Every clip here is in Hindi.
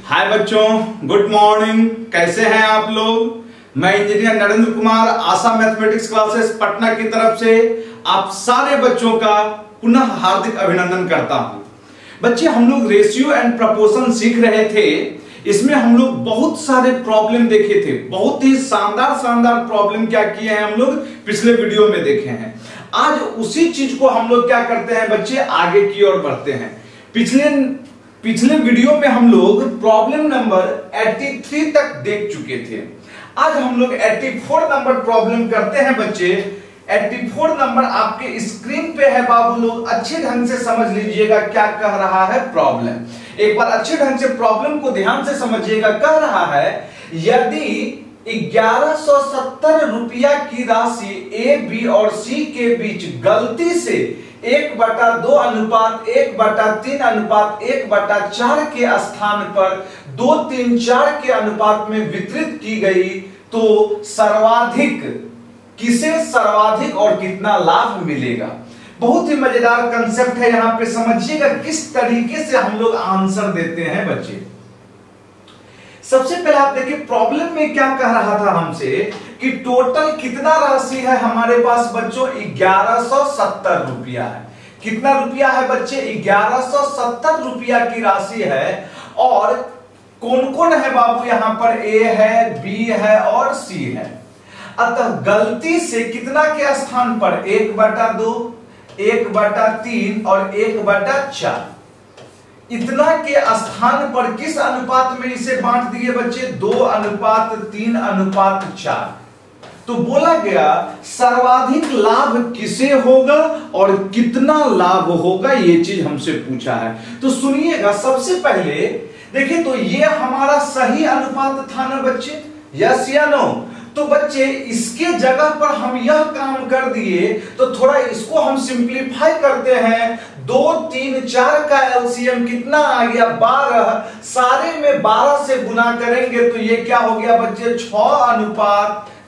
हाय बच्चों, गुड मॉर्निंग। कैसे हैं आप लोग? मैं इंजीनियर नरेंद्र कुमार आशा मैथमेटिक्स क्लासेस पटना की तरफ से आप सारे बच्चों का पुनः हार्दिक अभिनंदन करता हूं। बच्चे, हम लोग रेशियो एंड प्रपोर्शन सीख रहे थे। इसमें हम लोग बहुत सारे प्रॉब्लम देखे थे, बहुत ही शानदार प्रॉब्लम क्या किए हैं हम लोग पिछले वीडियो में देखे हैं। आज उसी चीज को हम लोग क्या करते हैं बच्चे, आगे की ओर बढ़ते हैं। पिछले वीडियो में हम लोग प्रॉब्लम नंबर 83 तक देख चुके थे। आज हम लोग 84 नंबर प्रॉब्लम करते हैं बच्चे। 84 नंबर आपके स्क्रीन पे है बाबू लोग, अच्छे ढंग से समझ लीजिएगा क्या कह रहा है प्रॉब्लम। एक बार अच्छे ढंग से प्रॉब्लम को ध्यान से समझिएगा। कह रहा है यदि 1170 रुपया की राशि ए, बी और सी के बीच गलती से 1/2 अनुपात 1/3 अनुपात 1/4 के स्थान पर 2-3-4 के अनुपात में वितरित की गई तो किसे सर्वाधिक और कितना लाभ मिलेगा। बहुत ही मजेदार कंसेप्ट है। यहां पे समझिएगा किस तरीके से हम लोग आंसर देते हैं बच्चे। सबसे पहले आप देखिए प्रॉब्लम में क्या कह रहा था हमसे कि टोटल कितना राशि है हमारे पास बच्चों, 1170 रुपया है। कितना रुपया है बच्चे, 1170 रुपया की राशि है। और कौन कौन है बाबू यहां पर, ए है, बी है और सी है। अतः गलती से कितना के स्थान पर 1/2 1/3 और 1/4 इतना के स्थान पर किस अनुपात में इसे बांट दिए बच्चे, 2:3:4। तो बोला गया सर्वाधिक लाभ किसे होगा और कितना लाभ होगा, ये चीज हमसे पूछा है। तो सुनिएगा, सबसे पहले देखिए तो ये हमारा सही अनुपात था ना बच्चे, यस या नो। तो बच्चे इसके जगह पर हम यह काम कर दिए तो थोड़ा इसको हम सिंप्लीफाई करते हैं। 2, 3, 4 का एलसीएम कितना आ गया, 12। सारे में 12 से गुना करेंगे तो ये क्या हो गया बच्चे,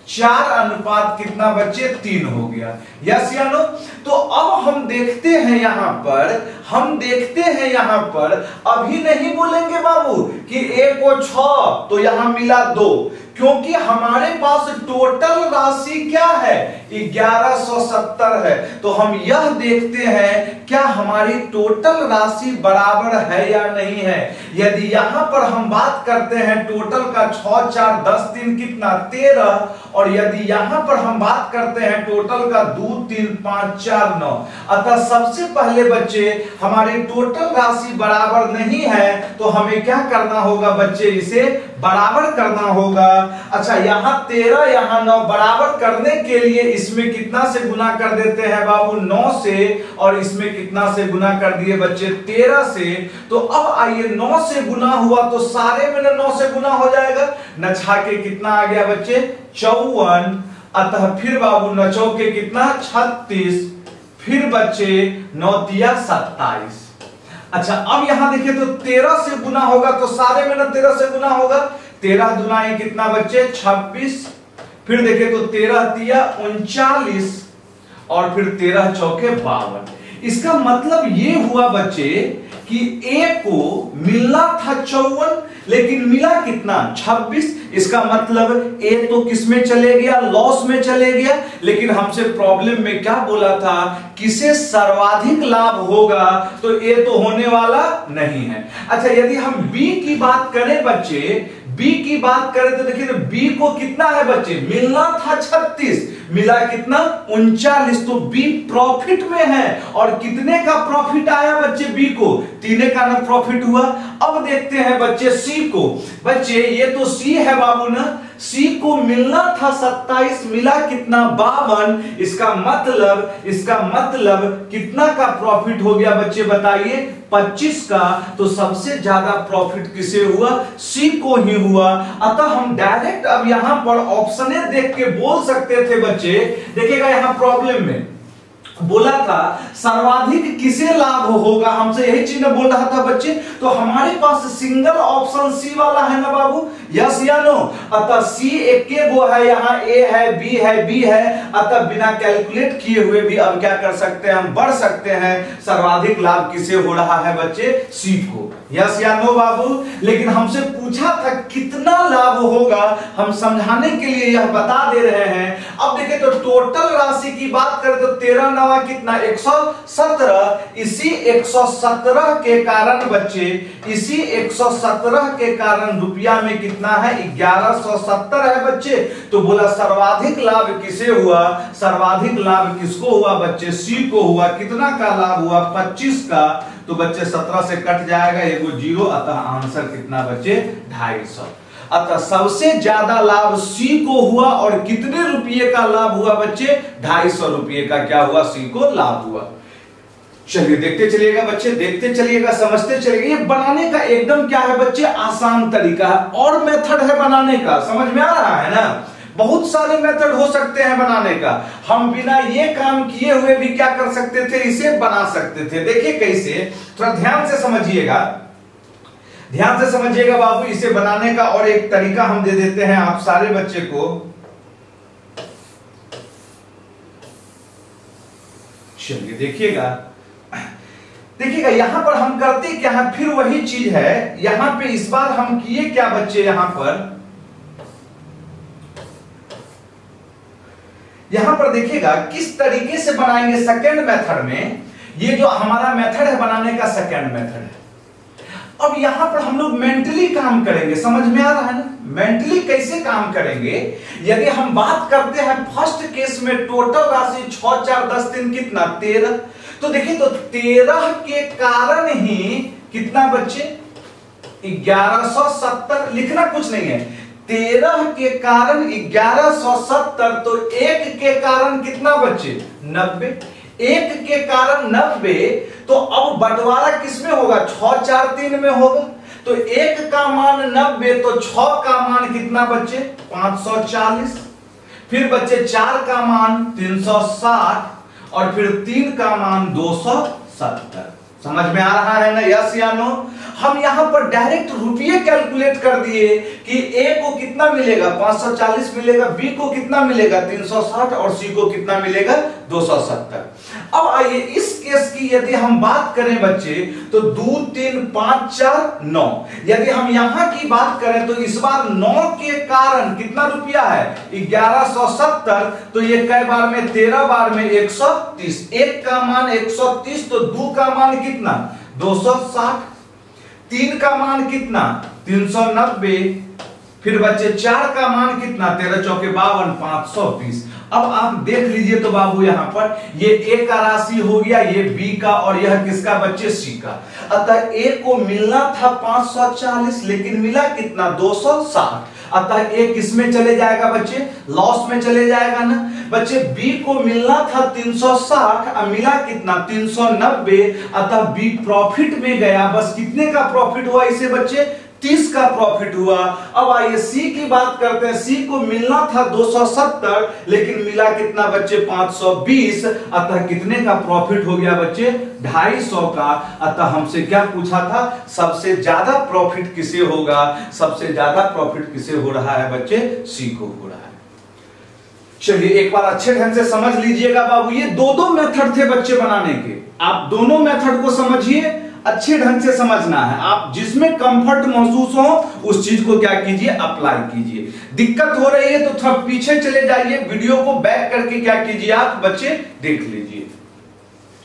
6:4 कितना बच्चे, 3 हो गया। यस या नो। तो अब हम देखते हैं यहां पर अभी नहीं बोलेंगे बाबू कि ए को 6 तो यहां मिला 2, क्योंकि हमारे पास टोटल राशि क्या है, 1170 है। तो हम यह देखते हैं क्या हमारी टोटल राशि बराबर है या नहीं है। यदि यहां पर हम बात करते हैं टोटल का 6, 4, 10, 3 कितना 13, और यदि यहां पर हम बात करते हैं टोटल का 2, 3, 5, 4, 9। अतः सबसे पहले बच्चे हमारी टोटल राशि बराबर नहीं है तो हमें क्या करना होगा बच्चे, इसे बराबर करना होगा। अच्छा, यहां 13 यहां 9 बराबर करने के लिए इसमें कितना से गुना कर देते हैं बाबू, 9 से, और इसमें कितना से गुना कर दिए बच्चे, 13 से। तो अब आइए 9 से गुना हुआ तो सारे में 9 से गुना हो जाएगा। नछा के कितना आ गया बच्चे, 54। अतः फिर बाबू 9 चौके कितना, 36। फिर बच्चे 9 तिया 27। अच्छा, अब यहां देखिए तो 13 से गुना होगा तो सारे में 13 से गुना होगा। 13 दुनाई कितना बच्चे, 26। फिर देखिए तो 13 तिया 39 और फिर 13 चौके 52। इसका मतलब ये हुआ बच्चे कि ए को मिलना था 54 लेकिन मिला कितना, 26। इसका मतलब ए तो किसमें चले गया, लॉस में चले गया। लेकिन हमसे प्रॉब्लम में क्या बोला था, किसे सर्वाधिक लाभ होगा, तो ए तो होने वाला नहीं है। अच्छा, यदि हम बी की बात करें बच्चे, बी की बात करें तो देखिए बी को कितना है बच्चे, मिलना था 36, मिला कितना, 39। तो बी प्रॉफिट में है। और कितने का प्रॉफिट आया बच्चे, बी को 3 का ना प्रॉफिट हुआ। अब देखते हैं बच्चे सी को। बच्चे ये तो सी है बाबू ना, सी को मिलना था 27, मिला कितना, 52। इसका मतलब कितना का प्रॉफिट हो गया बच्चे बताइए, 25 का। तो सबसे ज्यादा प्रॉफिट किसे हुआ, सी को ही हुआ। अतः हम डायरेक्ट अब यहां पर ऑप्शन देख के बोल सकते थे बच्चे। देखिएगा यहां प्रॉब्लम में बोला था सर्वाधिक किसे लाभ होगा, हमसे यही चीज बोल रहा था बच्चे। तो हमारे पास सिंगल ऑप्शन सी वाला है ना बाबू, यस या नो। अतः सी एक गो है, यहाँ ए है, बी है, बी है, अतः बिना कैलकुलेट किए हुए भी अब क्या कर सकते हैं, हम बढ़ सकते हैं। सर्वाधिक लाभ किसे हो रहा है बच्चे, सी को, यस या नो बाबू। लेकिन हमसे पूछा था कितना लाभ होगा, हम समझाने के लिए यह बता दे रहे हैं। अब देखिए तो टोटल राशि की बात करें तो 13 नवा कितना 117। इसी 117 के कारण बच्चे, इसी 117 के कारण रुपया में कितना है 1170 है बच्चे। तो बोला सर्वाधिक लाभ किसे हुआ, सर्वाधिक लाभ किसको हुआ बच्चे, सी को हुआ। कितना का लाभ हुआ 25 का, तो बच्चे 17 से कट जाएगा, एगो जीरो, अतः आंसर कितना बच्चे 250। अतः सबसे ज्यादा लाभ सी को हुआ। और कितने रुपये का लाभ हुआ बच्चे, 250 रुपये का क्या हुआ, सी को लाभ हुआ। चलिए देखते चलिएगा बच्चे, देखते चलिएगा, समझते चलिएगा। ये बनाने का एकदम क्या है बच्चे, आसान तरीका है। और मेथड है बनाने का, समझ में आ रहा है ना। बहुत सारे मेथड हो सकते हैं बनाने का, हम बिना ये काम किए हुए भी क्या कर सकते थे, इसे बना सकते थे। देखिए कैसे, थोड़ा ध्यान से समझिएगा, ध्यान से समझिएगा बाबू। इसे बनाने का और एक तरीका हम दे देते हैं आप सारे बच्चे को। चलिए देखिएगा, देखिएगा यहां पर हम करते क्या है, फिर वही चीज है। यहां पे इस बार हम किए क्या बच्चे, यहां पर देखिएगा किस तरीके से बनाएंगे सेकंड मेथड में। ये जो हमारा मेथड है बनाने का सेकंड मेथड है। अब यहां पर हम लोग मेंटली काम करेंगे, समझ में आ रहा है ना। मेंटली कैसे काम करेंगे, यदि हम बात करते हैं फर्स्ट केस में टोटल राशि 6 4 10 3 कितना 13। तो देखिए तो 13 के कारण ही कितना बच्चे 1170, लिखना कुछ नहीं है। 13 के कारण 1170, तो 1 के कारण कितना बच्चे 90, 1 के कारण 90। तो अब बंटवारा किसमें होगा, 6 4 3 में होगा। तो 1 का मान 90, तो 6 का मान कितना बच्चे 540, फिर बच्चे 4 का मान 360, और फिर 3 का मान 270। समझ में आ रहा है ना, यस या नो। हम यहां पर डायरेक्ट रुपये कैलकुलेट कर दिए कि ए को कितना मिलेगा 540 मिलेगा, बी को कितना मिलेगा 360, और सी को कितना मिलेगा 270। अब आइए इस केस की यदि हम बात करें बच्चे, तो 2 3 5 4 9। यदि हम यहां की बात करें तो इस बार 9 के कारण कितना रुपया है 1170। तो ये कै बार में 13 बार में 130। 1 का मान 130, तो 2 का मान कितना 260, 3 का मान कितना 390, फिर बच्चे 4 का मान कितना 13 चौके 52 520। अब आप देख लीजिए तो बाबू यहां पर ये ए का राशि हो गया, ये बी का, और यह किसका बच्चे सी का। अतः ए को मिलना था 540, लेकिन मिला कितना 260। अतः ए किस में चले जाएगा बच्चे, लॉस में चले जाएगा ना बच्चे। बी को मिलना था 360, अब मिला कितना 390, अतः बी प्रॉफिट में गया। बस कितने का प्रॉफिट हुआ इसे बच्चे 30 का प्रॉफिट हुआ। अब आइए सी की बात करते हैं। सी को मिलना था 270, लेकिन मिला कितना बच्चे 520, अतः कितने का प्रॉफिट हो गया बच्चे 250 का। अतः हमसे क्या पूछा था, सबसे ज्यादा प्रॉफिट किसे होगा, सबसे ज्यादा प्रॉफिट किसे हो रहा है बच्चे, सी को हो रहा है। चलिए एक बार अच्छे ढंग से समझ लीजिएगा बाबू, ये दो मेथड थे बच्चे बनाने के। आप दोनों मेथड को समझिए, अच्छे ढंग से समझना है। आप जिसमें कंफर्ट महसूस हो उस चीज को क्या कीजिए, अप्लाई कीजिए। दिक्कत हो रही है तो थोड़ा पीछे चले जाइए, वीडियो को बैक करके क्या कीजिए आप बच्चे देख लीजिए।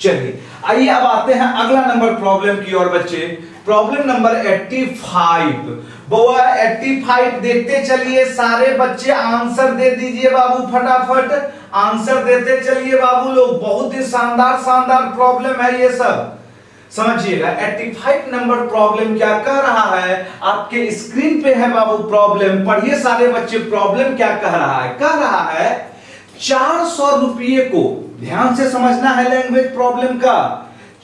चलिए आइए अब आते हैं अगला नंबर प्रॉब्लम की ओर बच्चे। Problem number 85। बोआ 85 देखते चलिए, सारे बच्चे आंसर दे दीजिए बाबू, फटाफट आंसर देते चलिए बाबू लोग। बहुत ही शानदार शानदार प्रॉब्लम है ये सब, समझिएगा। 85 नंबर प्रॉब्लम क्या कह रहा है, आपके स्क्रीन पे है बाबू प्रॉब्लम, पढ़िए सारे बच्चे। प्रॉब्लम क्या कह रहा है, कह रहा है 400 रुपये को, ध्यान से समझना है लैंग्वेज प्रॉब्लम का।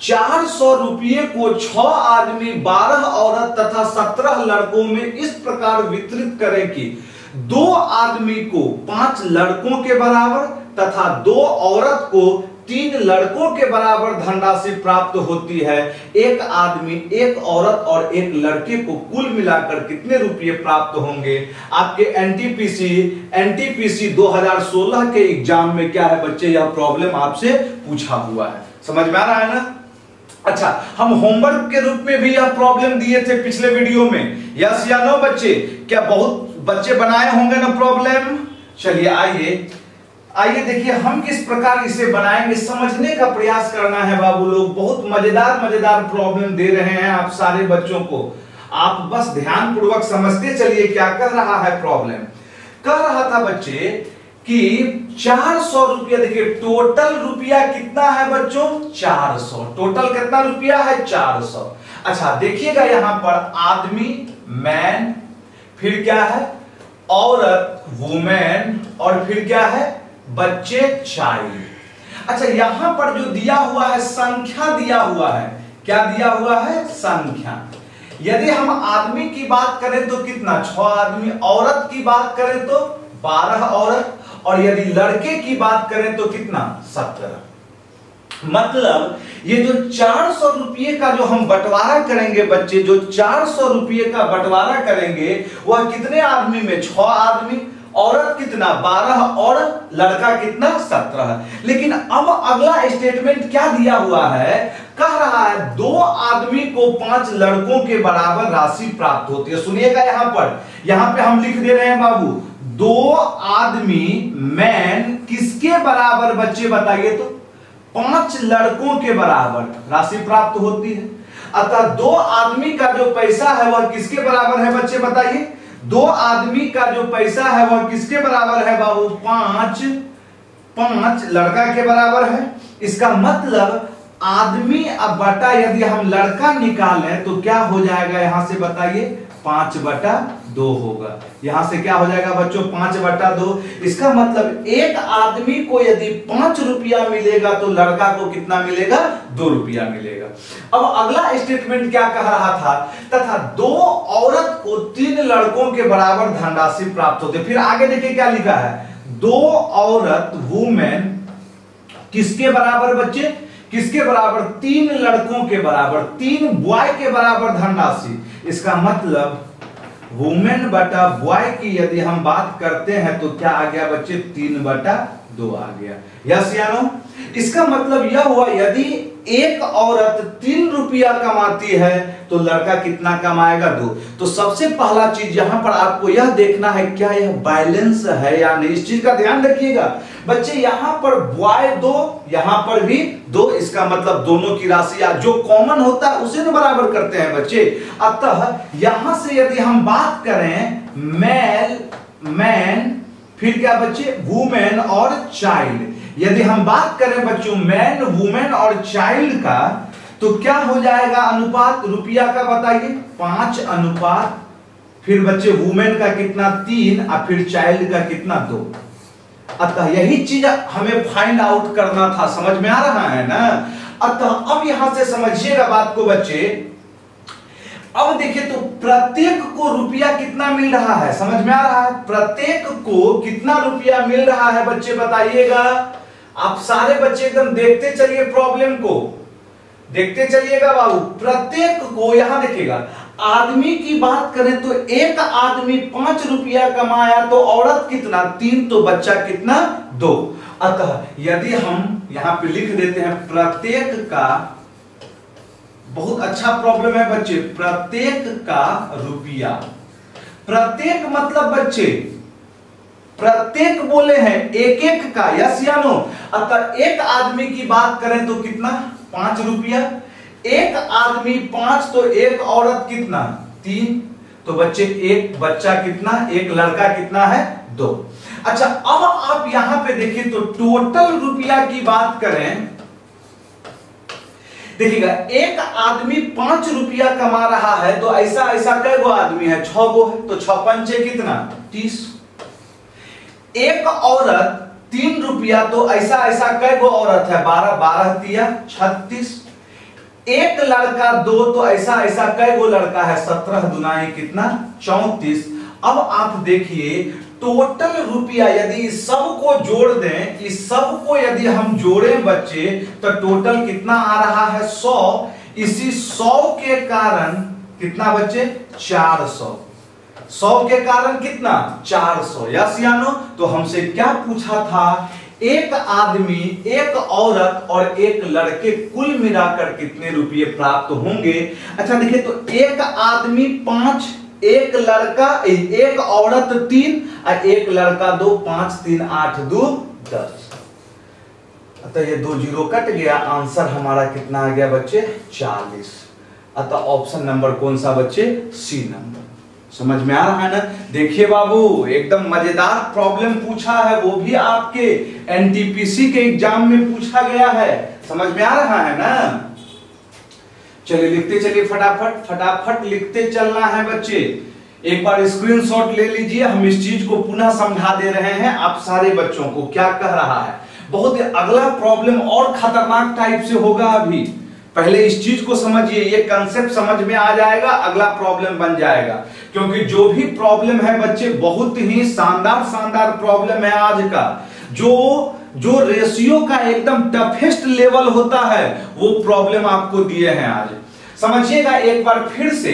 400 रुपये को 6 आदमी 12 औरत तथा 17 लड़कों में इस प्रकार वितरित करें कि 2 आदमी को 5 लड़कों के बराबर तथा 2 औरत को 3 लड़कों के बराबर धनराशि प्राप्त होती है। एक आदमी, एक औरत और एक लड़के को कुल मिलाकर कितने रुपये प्राप्त होंगे? आपके एनटीपीसी 2016 के एग्जाम में क्या है बच्चे, यह प्रॉब्लम आपसे पूछा हुआ है। समझ में आ रहा है ना? अच्छा, हम होमवर्क के रूप में भी यह प्रॉब्लम दिए थे पिछले वीडियो में, यस या नो बच्चे? क्या बहुत बच्चे बनाए होंगे ना प्रॉब्लम? चलिए आइए देखिए हम किस प्रकार इसे बनाएंगे, समझने का प्रयास करना है बाबू लोग। बहुत मजेदार प्रॉब्लम दे रहे हैं आप सारे बच्चों को, आप बस ध्यान पूर्वक समझते चलिए क्या कर रहा है प्रॉब्लम। कह रहा था बच्चे कि 400 रुपया, देखिए टोटल रुपया कितना है बच्चों? 400। टोटल कितना रुपया है? 400। अच्छा देखिएगा यहां पर आदमी मैन, फिर क्या है औरत वुमेन, और फिर क्या है बच्चे चाइल्ड। अच्छा यहां पर जो दिया हुआ है संख्या दिया हुआ है, क्या दिया हुआ है? संख्या। यदि हम आदमी की बात करें तो कितना? 6 आदमी, औरत की बात करें तो 12 औरत, और यदि लड़के की बात करें तो कितना? 17। मतलब ये जो 400 रुपये का जो हम बंटवारा करेंगे बच्चे, जो 400 रुपये का बंटवारा करेंगे वह कितने आदमी में? 6 आदमी, औरत कितना? 12, और लड़का कितना? 17। लेकिन अब अगला स्टेटमेंट क्या दिया हुआ है? कह रहा है 2 आदमी को 5 लड़कों के बराबर राशि प्राप्त होती है। सुनिएगा यहां पे हम लिख दे रहे हैं बाबू, 2 आदमी मैन किसके बराबर बच्चे बताइए तो? 5 लड़कों के बराबर राशि प्राप्त होती है। अतः 2 आदमी का जो पैसा है वह किसके बराबर है बच्चे बताइए? 2 आदमी का जो पैसा है वह किसके बराबर है बाबू? 5 लड़का के बराबर है। इसका मतलब आदमी अब बटा, यदि हम लड़का निकालें तो क्या हो जाएगा यहां से बताइए? 5/2 होगा। यहां से क्या हो जाएगा बच्चों? 5/2। इसका मतलब एक आदमी को यदि 5 रुपया मिलेगा तो लड़का को कितना मिलेगा? 2 रुपया मिलेगा। अब अगला स्टेटमेंट क्या कह रहा था? तथा 2 औरत को 3 लड़कों के बराबर धनराशि प्राप्त होते। फिर आगे देखिए क्या लिखा है? 2 औरत वुमेन किसके बराबर बच्चे? किसके बराबर? 3 लड़कों के बराबर, 3 बॉय के बराबर धनराशि। इसका मतलब वुमेन बटा बॉय की यदि हम बात करते हैं तो क्या आ गया बच्चे? 3/2 आ गया। यस या नो? इसका मतलब यह हुआ यदि एक औरत 3 रुपया कमाती है तो लड़का कितना कमाएगा? 2। तो सबसे पहला चीज यहां पर आपको यह देखना है क्या यह बैलेंस है या नहीं। इस चीज का ध्यान रखिएगा बच्चे। यहां पर बॉय 2, यहां पर भी 2, इसका मतलब दोनों की राशि जो कॉमन होता है उसे तो बराबर करते हैं बच्चे। अतः यहां से यदि हम बात करें मैन, फिर क्या बच्चे? वुमेन और चाइल्ड। यदि हम बात करें बच्चों मैन, वुमेन और चाइल्ड का तो क्या हो जाएगा अनुपात रुपया का बताइए? 5 अनुपात, फिर बच्चे वुमेन का कितना? 3, और फिर चाइल्ड का कितना? 2। अतः यही चीज हमें फाइंड आउट करना था। समझ में आ रहा है ना? अतः अब यहां से समझिएगा बात को बच्चे। अब देखिए तो प्रत्येक को रुपया कितना मिल रहा है? समझ में आ रहा है? प्रत्येक को कितना रुपया मिल रहा है बच्चे बताइएगा। आप सारे बच्चे एकदम देखते चलिए प्रॉब्लम को, देखते चलिएगा बाबू। प्रत्येक को, यहां देखिएगा आदमी की बात करें तो एक आदमी 5 रुपया कमाया तो औरत कितना? 3, तो बच्चा कितना? 2। अतः यदि हम यहां पे लिख देते हैं प्रत्येक का, बहुत अच्छा प्रॉब्लम है बच्चे, प्रत्येक का रुपया। प्रत्येक मतलब बच्चे प्रत्येक बोले हैं एक एक का, यस या नो? अतः एक आदमी की बात करें तो कितना? 5 रुपया। एक आदमी 5 तो एक औरत कितना? 3, तो बच्चे एक बच्चा कितना? एक लड़का कितना है? 2। अच्छा अब आप यहां पे देखिए तो टोटल रुपया की बात करें, देखिएगा एक आदमी 5 रुपया कमा रहा है तो ऐसा कई गो आदमी है? 6 गो है, तो 6 पंचे कितना? 30। एक औरत 3 रुपया तो ऐसा कई गो औरत है? 12 तिया 36। एक लड़का 2 तो ऐसा कई गो लड़का है? 17 दुनाई कितना? 34। अब आप देखिए टोटल रुपया यदि इस सब को जोड़ दें, इस सब को यदि हम जोड़ें बच्चे, तो टोटल कितना आ रहा है 100। इसी 100 के कारण कितना बच्चे 400, 100 के कारण कितना 400। यस या नो? तो हमसे क्या पूछा था, एक आदमी, एक औरत और एक लड़के कुल मिलाकर कितने रुपये प्राप्त होंगे। अच्छा देखिए, तो एक आदमी 5, एक लड़का, एक औरत 3 और एक लड़का 2, 5 3 8 2 10। अतः ये 2 जीरो कट गया, आंसर हमारा कितना आ गया बच्चे 40। अतः ऑप्शन नंबर कौन सा बच्चे, सी नंबर। समझ में आ रहा है ना? देखिए बाबू, एकदम मजेदार प्रॉब्लम पूछा है, वो भी आपके एनटीपीसी के एग्जाम में पूछा गया है। समझ में आ रहा है ना? चलिए लिखते चलिए, फटाफट फटाफट लिखते चलना है बच्चे। एक बार स्क्रीनशॉट ले लीजिए, हम इस चीज को पुनः समझा दे रहे हैं आप सारे बच्चों को क्या कह रहा है। बहुत अगला प्रॉब्लम और खतरनाक टाइप से होगा। अभी पहले इस चीज को समझिए, ये कंसेप्ट समझ में आ जाएगा, अगला प्रॉब्लम बन जाएगा। क्योंकि जो भी प्रॉब्लम है बच्चे, बहुत ही शानदार शानदार प्रॉब्लम है आज का। जो रेशियो का एकदम टफेस्ट लेवल होता है, वो प्रॉब्लम आपको दिए हैं आज। समझिएगा एक बार फिर से,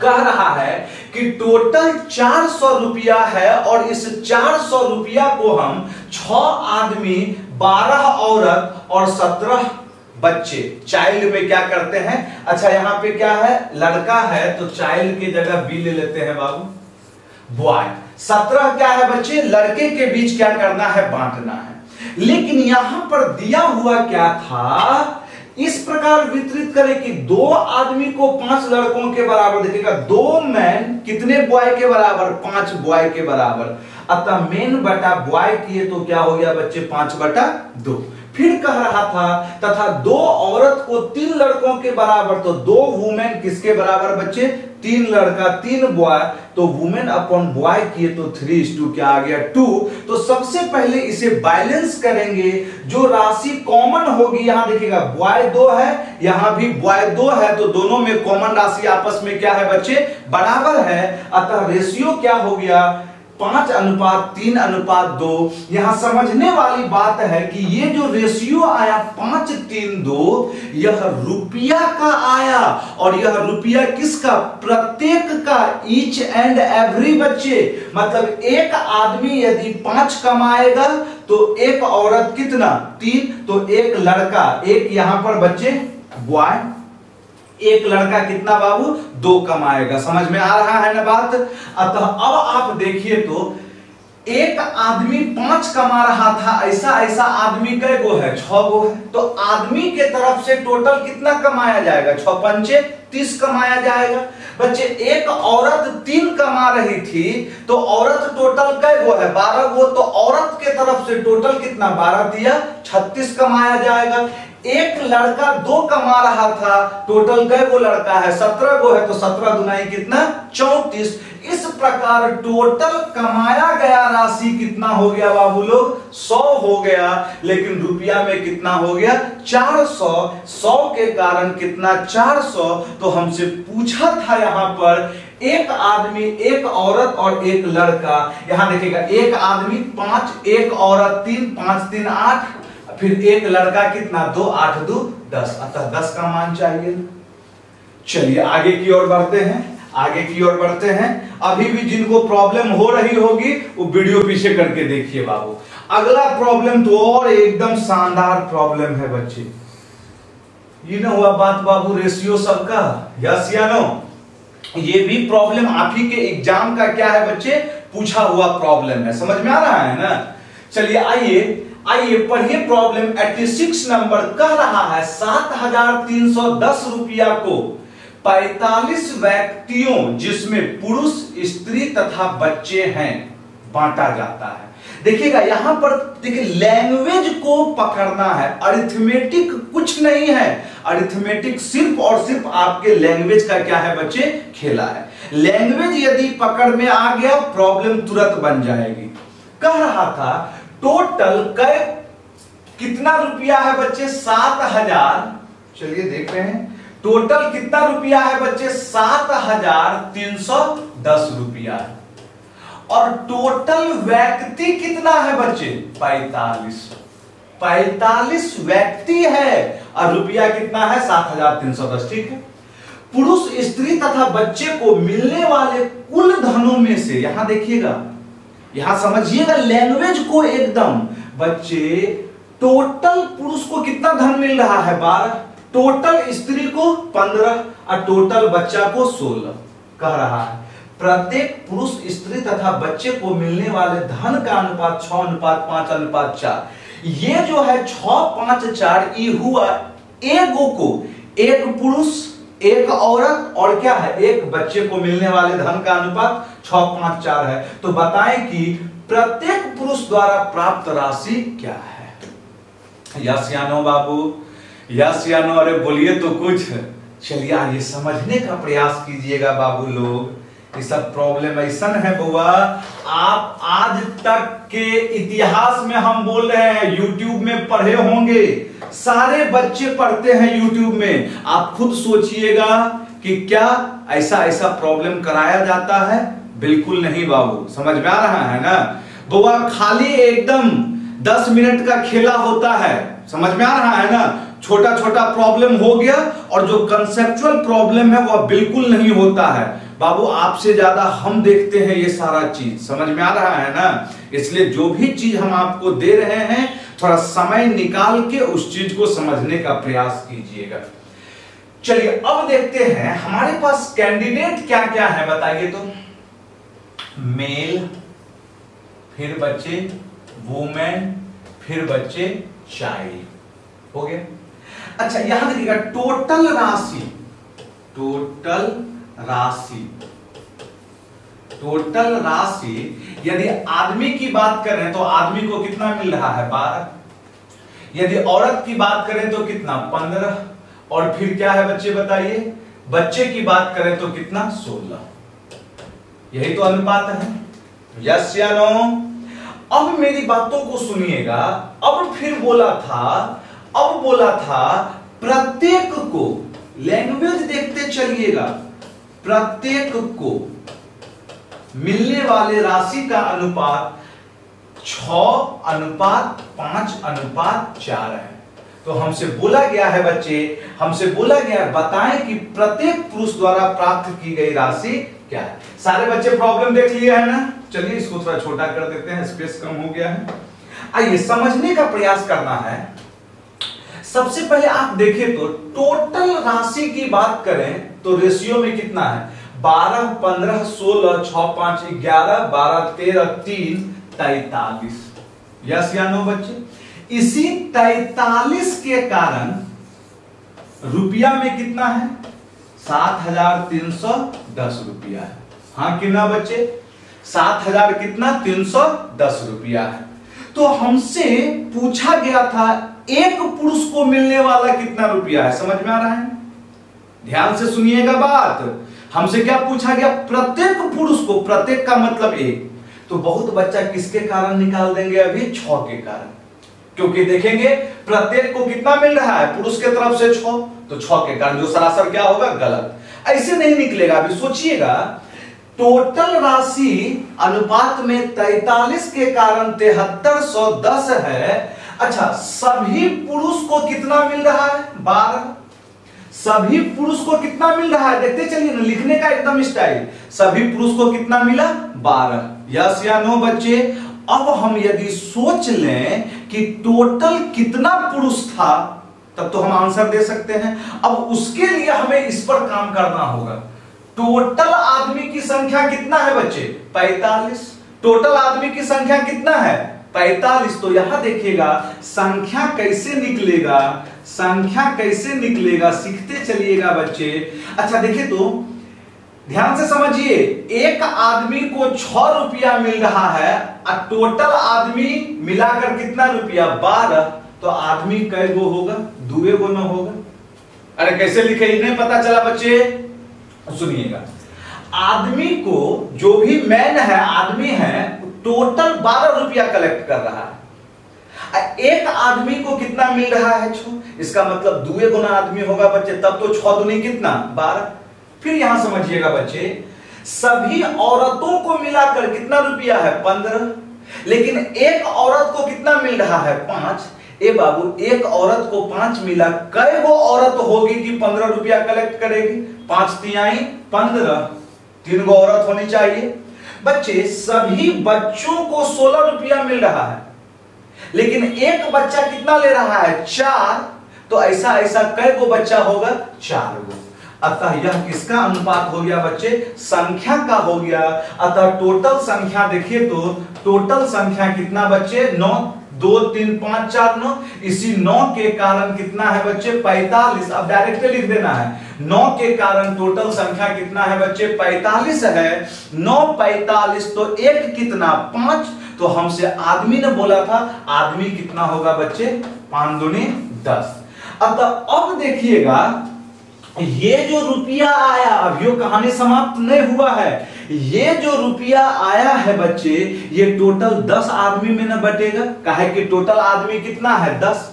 कह रहा है कि टोटल 400 रुपया है और इस 400 रुपया को हम 6 आदमी, 12 औरत और 17 बच्चे, चाइल्ड में क्या करते हैं। अच्छा यहाँ पे क्या है, लड़का है तो चाइल्ड की जगह बी ले लेते हैं बाबू, बॉय। 17 क्या है बच्चे, लड़के के बीच क्या करना है, बांटना है। लेकिन यहां पर दिया हुआ क्या था, इस प्रकार वितरित करें कि 2 आदमी को 5 लड़कों के बराबर, देखिएगा 2 मैन कितने बॉय के बराबर, 5 बॉय के बराबर। अतः मेन बटा बॉय किए तो क्या हो गया बच्चे 5/2। फिर कह रहा था तथा 2 औरत को 3 लड़कों के बराबर, तो 2 वुमेन किसके बराबर बच्चे, 3 लड़का 3 बॉय, तो वुमेन अपॉन बॉय किए तो 3:2 क्या आ गया 2। तो सबसे पहले इसे बैलेंस करेंगे, जो राशि कॉमन होगी, यहां देखिएगा बॉय 2 है, यहां भी बॉय 2 है, तो दोनों में कॉमन राशि आपस में क्या है बच्चे, बराबर है। अतः रेशियो क्या हो गया 5:3:2। यहां समझने वाली बात है कि ये जो रेशियो आया 5:3:2, यह रुपया का आया, और यह रुपया किसका, प्रत्येक का, ईच एंड एवरी बच्चे। मतलब एक आदमी यदि 5 कमाएगा तो एक औरत कितना 3, तो एक लड़का, एक यहां पर बच्चे बॉय, एक लड़का कितना बाबू 2 कमाएगा। समझ में आ रहा है ना बात? अतः अब आप देखिए तो एक आदमी 5 कमा रहा था, ऐसा आदमी कै गो है, 6 गो है। तो आदमी के तरफ से टोटल कितना कमाया जाएगा, 6 पंचे 30 कमाया जाएगा। बच्चे एक औरत 3 कमा रही थी, तो औरत टोटल कै गो है, 12 गो। तो औरत के तरफ से टोटल कितना, 12 दिया 36 कमाया जाएगा। एक लड़का 2 कमा रहा था, टोटल कै गो लड़का है, 17 गो है, तो 17 दुनाई कितना 34। इस प्रकार टोटल कमाया गया राशि कितना हो गया बाबू लोग, 100 हो गया। लेकिन रुपया में कितना हो गया 400। 100 के कारण कितना 400। तो हमसे पूछा था यहां पर एक आदमी, एक औरत और एक लड़का। यहां देखिएगा एक आदमी 5, एक औरत 3, 5 3 8, फिर एक लड़का कितना 2, 8 2 10। अतः 10 का मान चाहिए। चलिए आगे की ओर बढ़ते हैं, आगे की ओर बढ़ते हैं। अभी भी जिनको प्रॉब्लम हो रही होगी वो वीडियो पीछे करके देखिए बाबू। अगला प्रॉब्लम तो और एकदम शानदार प्रॉब्लम है बच्चे। ये ना हुआ बात बाबू रेशियो सबका, यस या नो? ये भी प्रॉब्लम आप ही के एग्जाम का क्या है बच्चे, पूछा हुआ प्रॉब्लम है। समझ में आ रहा है ना? चलिए आइए पढ़िए प्रॉब्लम 86 नंबर। कह रहा है 7,310 रुपया को 45 व्यक्तियों जिसमें पुरुष, स्त्री तथा बच्चे हैं बांटा जाता है। देखिएगा यहां पर देखिए लैंग्वेज को पकड़ना है, अरिथमेटिक कुछ नहीं है। अरिथमेटिक सिर्फ और सिर्फ आपके लैंग्वेज का क्या है बच्चे, खेला है। लैंग्वेज यदि पकड़ में आ गया प्रॉब्लम तुरंत बन जाएगी। कह रहा था टोटल कितना रुपया है बच्चे 7,000। चलिए देख रहे हैं टोटल कितना रुपया है बच्चे 7,310 रुपया। और टोटल व्यक्ति कितना है बच्चे? 45 व्यक्ति है और रुपया कितना है? 7,310। ठीक है। पुरुष, स्त्री तथा बच्चे को मिलने वाले कुल धनों में से, यहां देखिएगा, यहां समझिएगा लैंग्वेज को एकदम बच्चे, टोटल पुरुष को कितना धन मिल रहा है? 12, टोटल स्त्री को 15 और टोटल बच्चा को 16 कह रहा है। प्रत्येक पुरुष, स्त्री तथा बच्चे को मिलने वाले धन का अनुपात 6:5:4। ये जो है 6:5:4 ये हुआ एगो को, एक पुरुष, एक औरत और क्या है? एक बच्चे को मिलने वाले धन का अनुपात 6:5:4 है। तो बताएं कि प्रत्येक पुरुष द्वारा प्राप्त राशि क्या है? यस या नो बाबू? यस या नो? अरे बोलिए तो कुछ। चलिए आइए समझने का प्रयास कीजिएगा बाबू लोग। ये सब प्रॉब्लम ऐसा है बुआ, आप आज तक के इतिहास में हम बोल रहे हैं, यूट्यूब में पढ़े होंगे, सारे बच्चे पढ़ते हैं यूट्यूब में। आप खुद सोचिएगा कि क्या ऐसा ऐसा प्रॉब्लम कराया जाता है? बिल्कुल नहीं बाबू। समझ में आ रहा है ना बुआ? खाली एकदम 10 मिनट का खेला होता है। समझ में आ रहा है ना? छोटा छोटा प्रॉब्लम हो गया और जो कंसेप्चुअल प्रॉब्लम है वह बिल्कुल नहीं होता है बाबू। आपसे ज्यादा हम देखते हैं ये सारा चीज। समझ में आ रहा है ना? इसलिए जो भी चीज हम आपको दे रहे हैं, थोड़ा समय निकाल के उस चीज को समझने का प्रयास कीजिएगा। चलिए अब देखते हैं हमारे पास कैंडिडेट क्या क्या है, बताइए तो। मेल, फिर बच्चे वुमेन, फिर बच्चे चाइल्ड। हो गया। अच्छा यहां देखिएगा, टोटल राशि, टोटल राशि, टोटल राशि यदि आदमी की बात करें तो आदमी को कितना मिल रहा है? 12। यदि औरत की बात करें तो कितना? 15। और फिर क्या है बच्चे बताइए? बच्चे की बात करें तो कितना? 16। यही तो अनुपात है। यस या नो? अब मेरी बातों को सुनिएगा। अब फिर बोला था प्रत्येक को, लैंग्वेज देखते चलिएगा, प्रत्येक को मिलने वाले राशि का अनुपात 6:5:4 है। तो हमसे बोला गया है बच्चे, हमसे बोला गया है बताएं कि प्रत्येक पुरुष द्वारा प्राप्त की गई राशि क्या है। सारे बच्चे प्रॉब्लम देख लिए है ना? चलिए इसको थोड़ा छोटा कर देते हैं, स्पेस कम हो गया है। आइए समझने का प्रयास करना है। सबसे पहले आप देखें तो टोटल राशि की बात करें तो रेशियो में कितना है? 12, 15, 16, 6, 5, 11, 12, 13, 3, 43। यस या नो बच्चे? इसी 43 के कारण रुपया में कितना है? 7,310 रुपया है। हाँ कि ना बच्चे? 7,000 कितना? 310 रुपया है। तो हमसे पूछा गया था एक पुरुष को मिलने वाला कितना रुपया है। समझ में आ रहा है? ध्यान से सुनिएगा बात। हमसे क्या पूछा गया? प्रत्येक पुरुष को, प्रत्येक का मतलब एक। तो बहुत बच्चा किसके कारण निकाल देंगे? अभी 6 के कारण, क्योंकि देखेंगे प्रत्येक को कितना मिल रहा है? पुरुष के तरफ से 6, तो 6 के कारण, जो सरासर क्या होगा? गलत। ऐसे नहीं निकलेगा। अभी सोचिएगा, टोटल राशि अनुपात में 43 के कारण 7310 है। अच्छा, सभी पुरुष को कितना मिल रहा है? 12। सभी पुरुष को कितना मिल रहा है? देखते चलिए ना, लिखने का एकदम स्टाइल। सभी पुरुष को कितना मिला? 12। यस या नो बच्चे? अब हम यदि सोच लें कि टोटल कितना पुरुष था, तब तो हम आंसर दे सकते हैं। अब उसके लिए हमें इस पर काम करना होगा। टोटल आदमी की संख्या कितना है बच्चे? 45। टोटल आदमी की संख्या कितना है? 45। तो यहां देखिएगा संख्या कैसे निकलेगा, संख्या कैसे निकलेगा, सीखते चलिएगा बच्चे। अच्छा देखिए तो ध्यान से समझिए, एक आदमी को 6 रुपया मिल रहा है और टोटल आदमी मिलाकर कितना रुपया? 12। तो आदमी कै गो होगा? 2 गो न होगा? अरे कैसे लिखे इन्हें पता चला बच्चे? सुनिएगा, आदमी को, जो भी मैन है, आदमी है, टोटल 12 रुपया कलेक्ट कर रहा है। एक आदमी को कितना मिल रहा है? 6। इसका मतलब 2 गुना आदमी होगा बच्चे, तब तो 6 दूनी कितना? 12। फिर यहां समझिएगा बच्चे, सभी औरतों को मिलाकर कितना रुपया है 15, लेकिन एक औरत को कितना मिल रहा है 5। ए बाबू, एक औरत को 5 मिला, कई वो औरत होगी कि 15 रुपया कलेक्ट करेगी? 5 तिहाई 15, 3 गो औरत होनी चाहिए। बच्चे, सभी बच्चों को 16 रुपया मिल रहा है, लेकिन एक बच्चा कितना ले रहा है 4, तो ऐसा ऐसा कई गो बच्चा होगा 4 गो। अतः यह किसका अनुपात हो गया बच्चे? संख्या का हो गया। अतः टोटल संख्या देखिए तो टोटल संख्या कितना बच्चे? 9, 2 3 5 4 9। इसी 9 के कारण कितना है बच्चे? 45। अब डायरेक्ट लिख देना है, 9 के कारण टोटल संख्या कितना है बच्चे? 45 है। 9 45, तो एक कितना 5। तो हमसे आदमी ने बोला था, आदमी कितना होगा बच्चे? 5 दूनी 10। अब देखिएगा, ये जो रुपया आया, अब यो कहानी समाप्त नहीं हुआ है। ये जो रुपया आया है बच्चे, ये टोटल 10 आदमी में न बटेगा, काहे कि टोटल आदमी कितना है 10।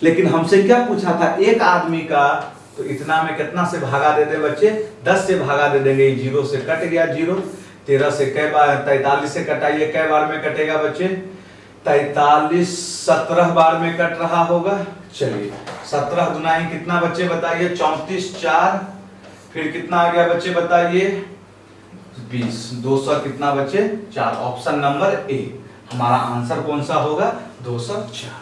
लेकिन हमसे क्या पूछा था? एक आदमी का, तो इतना में कितना से भागा देते बच्चे? 10 से भागा दे देंगे, 0 से कट गया 0। 13 से कै बार? 43 से कटाइए, कै बार में कटेगा बच्चे? 43 17 बार में कट रहा होगा। चलिए, 17 दुनाई कितना बच्चे बताइए? 34 4, फिर कितना आ गया बच्चे बताइए? 20। 200 कितना बच्चे? 4। ऑप्शन नंबर ए हमारा आंसर कौन सा होगा? 204।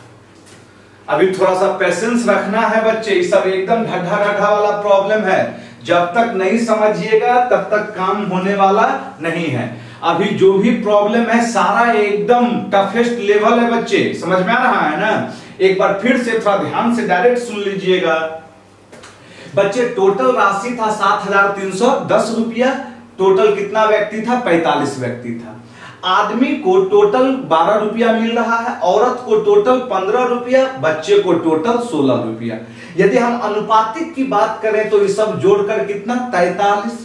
अभी थोड़ा सा पेशेंस रखना है बच्चे, ये सब एकदम ढड्ढा ढड्ढा वाला प्रॉब्लम है। जब तक नहीं समझिएगा तब तक काम होने वाला नहीं है। अभी जो भी प्रॉब्लम है सारा एकदम टफेस्ट लेवल है बच्चे, समझ में आ रहा है ना? एक बार फिर से थोड़ा ध्यान से डायरेक्ट सुन लीजिएगा बच्चे। टोटल राशि था 7310 रुपया। टोटल कितना व्यक्ति था? 45 व्यक्ति था। आदमी को टोटल 12 रुपया मिल रहा है, औरत को टोटल 15 रुपया, बच्चे को टोटल 16 रुपया। यदि हम अनुपातिक की बात करें तो ये सब जोड़कर कितना? 43।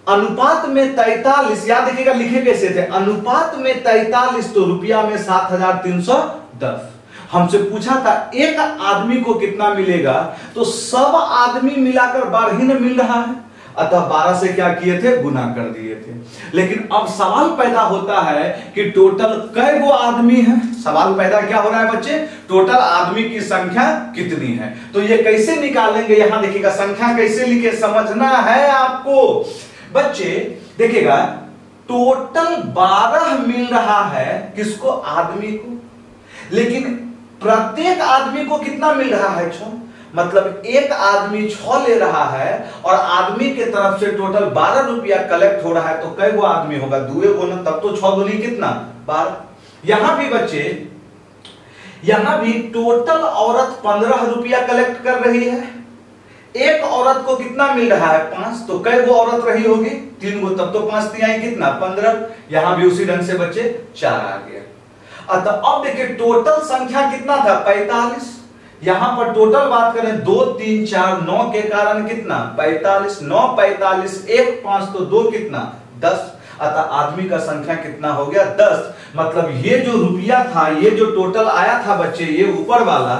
अनुपात में 43, याद रखिएगा लिखे कैसे थे? अनुपात में 43, तो रुपया में 7310। हमसे पूछा था एक आदमी को कितना मिलेगा, तो सब आदमी मिलाकर 12 ही मिल रहा है। अतः 12 से क्या किए थे? गुना कर दिए थे। लेकिन अब सवाल पैदा होता है कि टोटल कै गो आदमी है? सवाल पैदा क्या हो रहा है बच्चे? टोटल आदमी की संख्या कितनी है? तो ये कैसे निकालेंगे? यहां देखिएगा, संख्या कैसे लिखे समझना है आपको बच्चे। देखिएगा, टोटल 12 मिल रहा है किसको? आदमी को। लेकिन प्रत्येक आदमी को कितना मिल रहा है? 6। मतलब एक आदमी 6 ले रहा है और आदमी के तरफ से टोटल 12 रुपया कलेक्ट हो रहा है, तो कै गो आदमी होगा? 2 गो ना, तब तो 6 दूनी कितना? 12। यहां भी बच्चे, यहां भी टोटल औरत 15 रुपया कलेक्ट कर रही है। एक औरत को कितना मिल रहा है? 5। तो कै गो औरत रही होगी? 3 गो, तब तो 5 तिहाई कितना? 15। यहां भी उसी ढंग से बच्चे 4 आ गया। अतः अब देखिए टोटल संख्या कितना था? 45। यहां पर टोटल बात करें 2 3 4, 9 के कारण कितना? 45। 9 45, 1 5, तो 2 कितना? 10। अतः आदमी का संख्या कितना हो गया? 10। मतलब ये जो रुपया था, ये जो टोटल आया था बच्चे, ये ऊपर वाला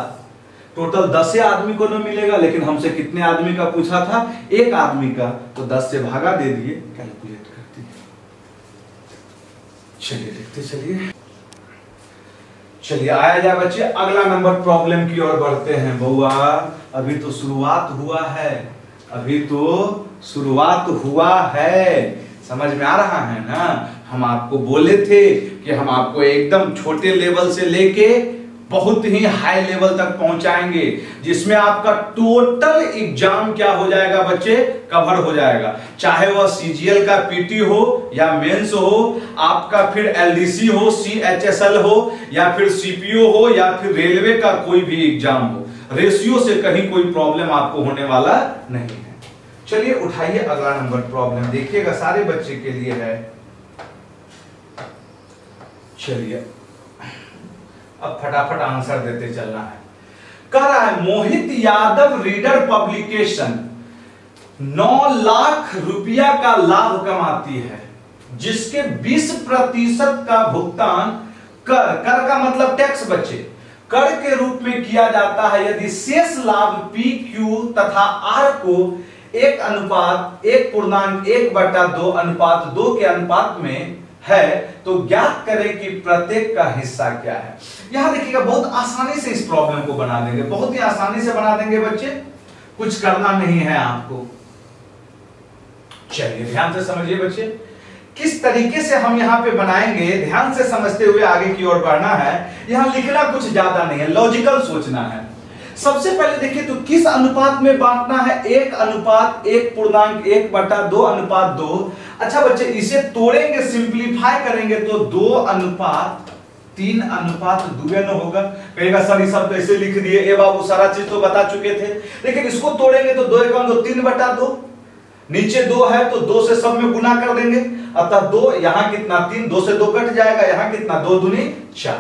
टोटल 10 आदमी को न मिलेगा। लेकिन हमसे कितने आदमी का पूछा था? एक आदमी का, तो 10 से भागा दे दिए, कैलकुलेट करते हैं। चलिए देखते चलिए, चलिए आया जाए बच्चे अगला नंबर प्रॉब्लम की ओर बढ़ते हैं। बउआ अभी तो शुरुआत हुआ है, अभी तो शुरुआत हुआ है, समझ में आ रहा है ना? हम आपको बोले थे कि हम आपको एकदम छोटे लेवल से लेके बहुत ही हाई लेवल तक पहुंचाएंगे, जिसमें आपका टोटल एग्जाम क्या हो जाएगा बच्चे? कवर हो जाएगा। चाहे वह सीजीएल का पीटी हो या मेंस हो, आपका फिर एलडीसी हो, सीएचएसएल हो, या फिर सीपीओ हो, या फिर रेलवे का कोई भी एग्जाम हो, रेशियो से कहीं कोई प्रॉब्लम आपको होने वाला नहीं है। चलिए उठाइए अगला नंबर प्रॉब्लम, देखिएगा सारे बच्चे के लिए है। चलिए अब फटाफट आंसर देते चलना है। कह रहा है मोहित यादव रीडर पब्लिकेशन 9 लाख रुपया का लाभ कमाती है, जिसके 20% का भुगतान कर का मतलब टैक्स बच्चे, कर के रूप में किया जाता है। यदि शेष लाभ पी, क्यू तथा आर को 1:1/2 अनुपात 2 के अनुपात में है, तो ज्ञात करें कि प्रत्येक का हिस्सा क्या है। यहां देखिएगा बहुत आसानी से इस प्रॉब्लम को बना देंगे, बहुत ही आसानी से बना देंगे बच्चे, कुछ करना नहीं है आपको। चलिए ध्यान से समझिए बच्चे, किस तरीके से हम यहां पे बनाएंगे, ध्यान से समझते हुए आगे की ओर बढ़ना है। यहां लिखना कुछ ज्यादा नहीं है, लॉजिकल सोचना है। सबसे पहले देखिए तो किस अनुपात में बांटना है, 1:1.1/2 अच्छा बच्चे इसे तोड़ेंगे, सिंप्लीफाई करेंगे तो 2:3/2 होगा। कहेगा सर ये सब कैसे लिख दिए, ए बाबू सारा चीज तो बता चुके थे, लेकिन इसको तोड़ेंगे तो 2×3/2, नीचे 2 है तो 2 से सब में गुना कर देंगे, अतः 2 यहां कितना 3, 2 से 2 कट जाएगा, यहां कितना 2 दूनी 4,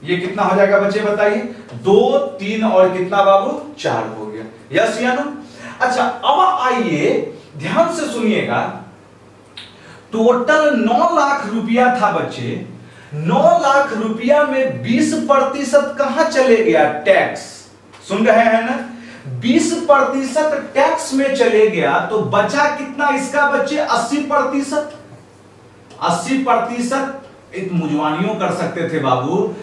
ये कितना हो जाएगा बच्चे बताइए, 2, 3 और कितना बाबू 4 हो गया। यस या नो। अच्छा अब आइए ध्यान से सुनिएगा, टोटल 9 लाख रुपया था बच्चे, 9 लाख रुपया में 20% कहां चले गया, टैक्स। सुन रहे हैं ना, 20% टैक्स में चले गया, तो बचा कितना इसका बच्चे 80%। 80% एक मुजवानियों कर सकते थे बाबू,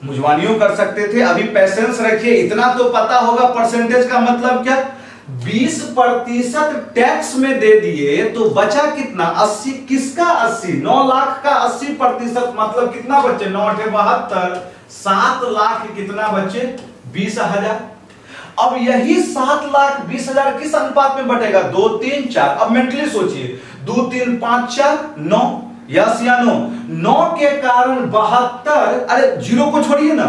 मुजवानियों कर सकते थे। अभी पेशेंस रखिए, इतना तो पता होगा परसेंटेज का मतलब क्या, 20% टैक्स में दे दिए तो बचा कितना 80, किसका 80, 9 लाख का 80% मतलब कितना बच्चे 9×8 = 7 लाख कितना बच्चे 20,000। अब यही 7,20,000 किस अनुपात में बटेगा, 2, 3, 4। अब मेंटली सोचिए, 2, 3, 5, 4, 9, यस या नो। 9 के कारण 72, अरे जीरो को छोड़िए ना,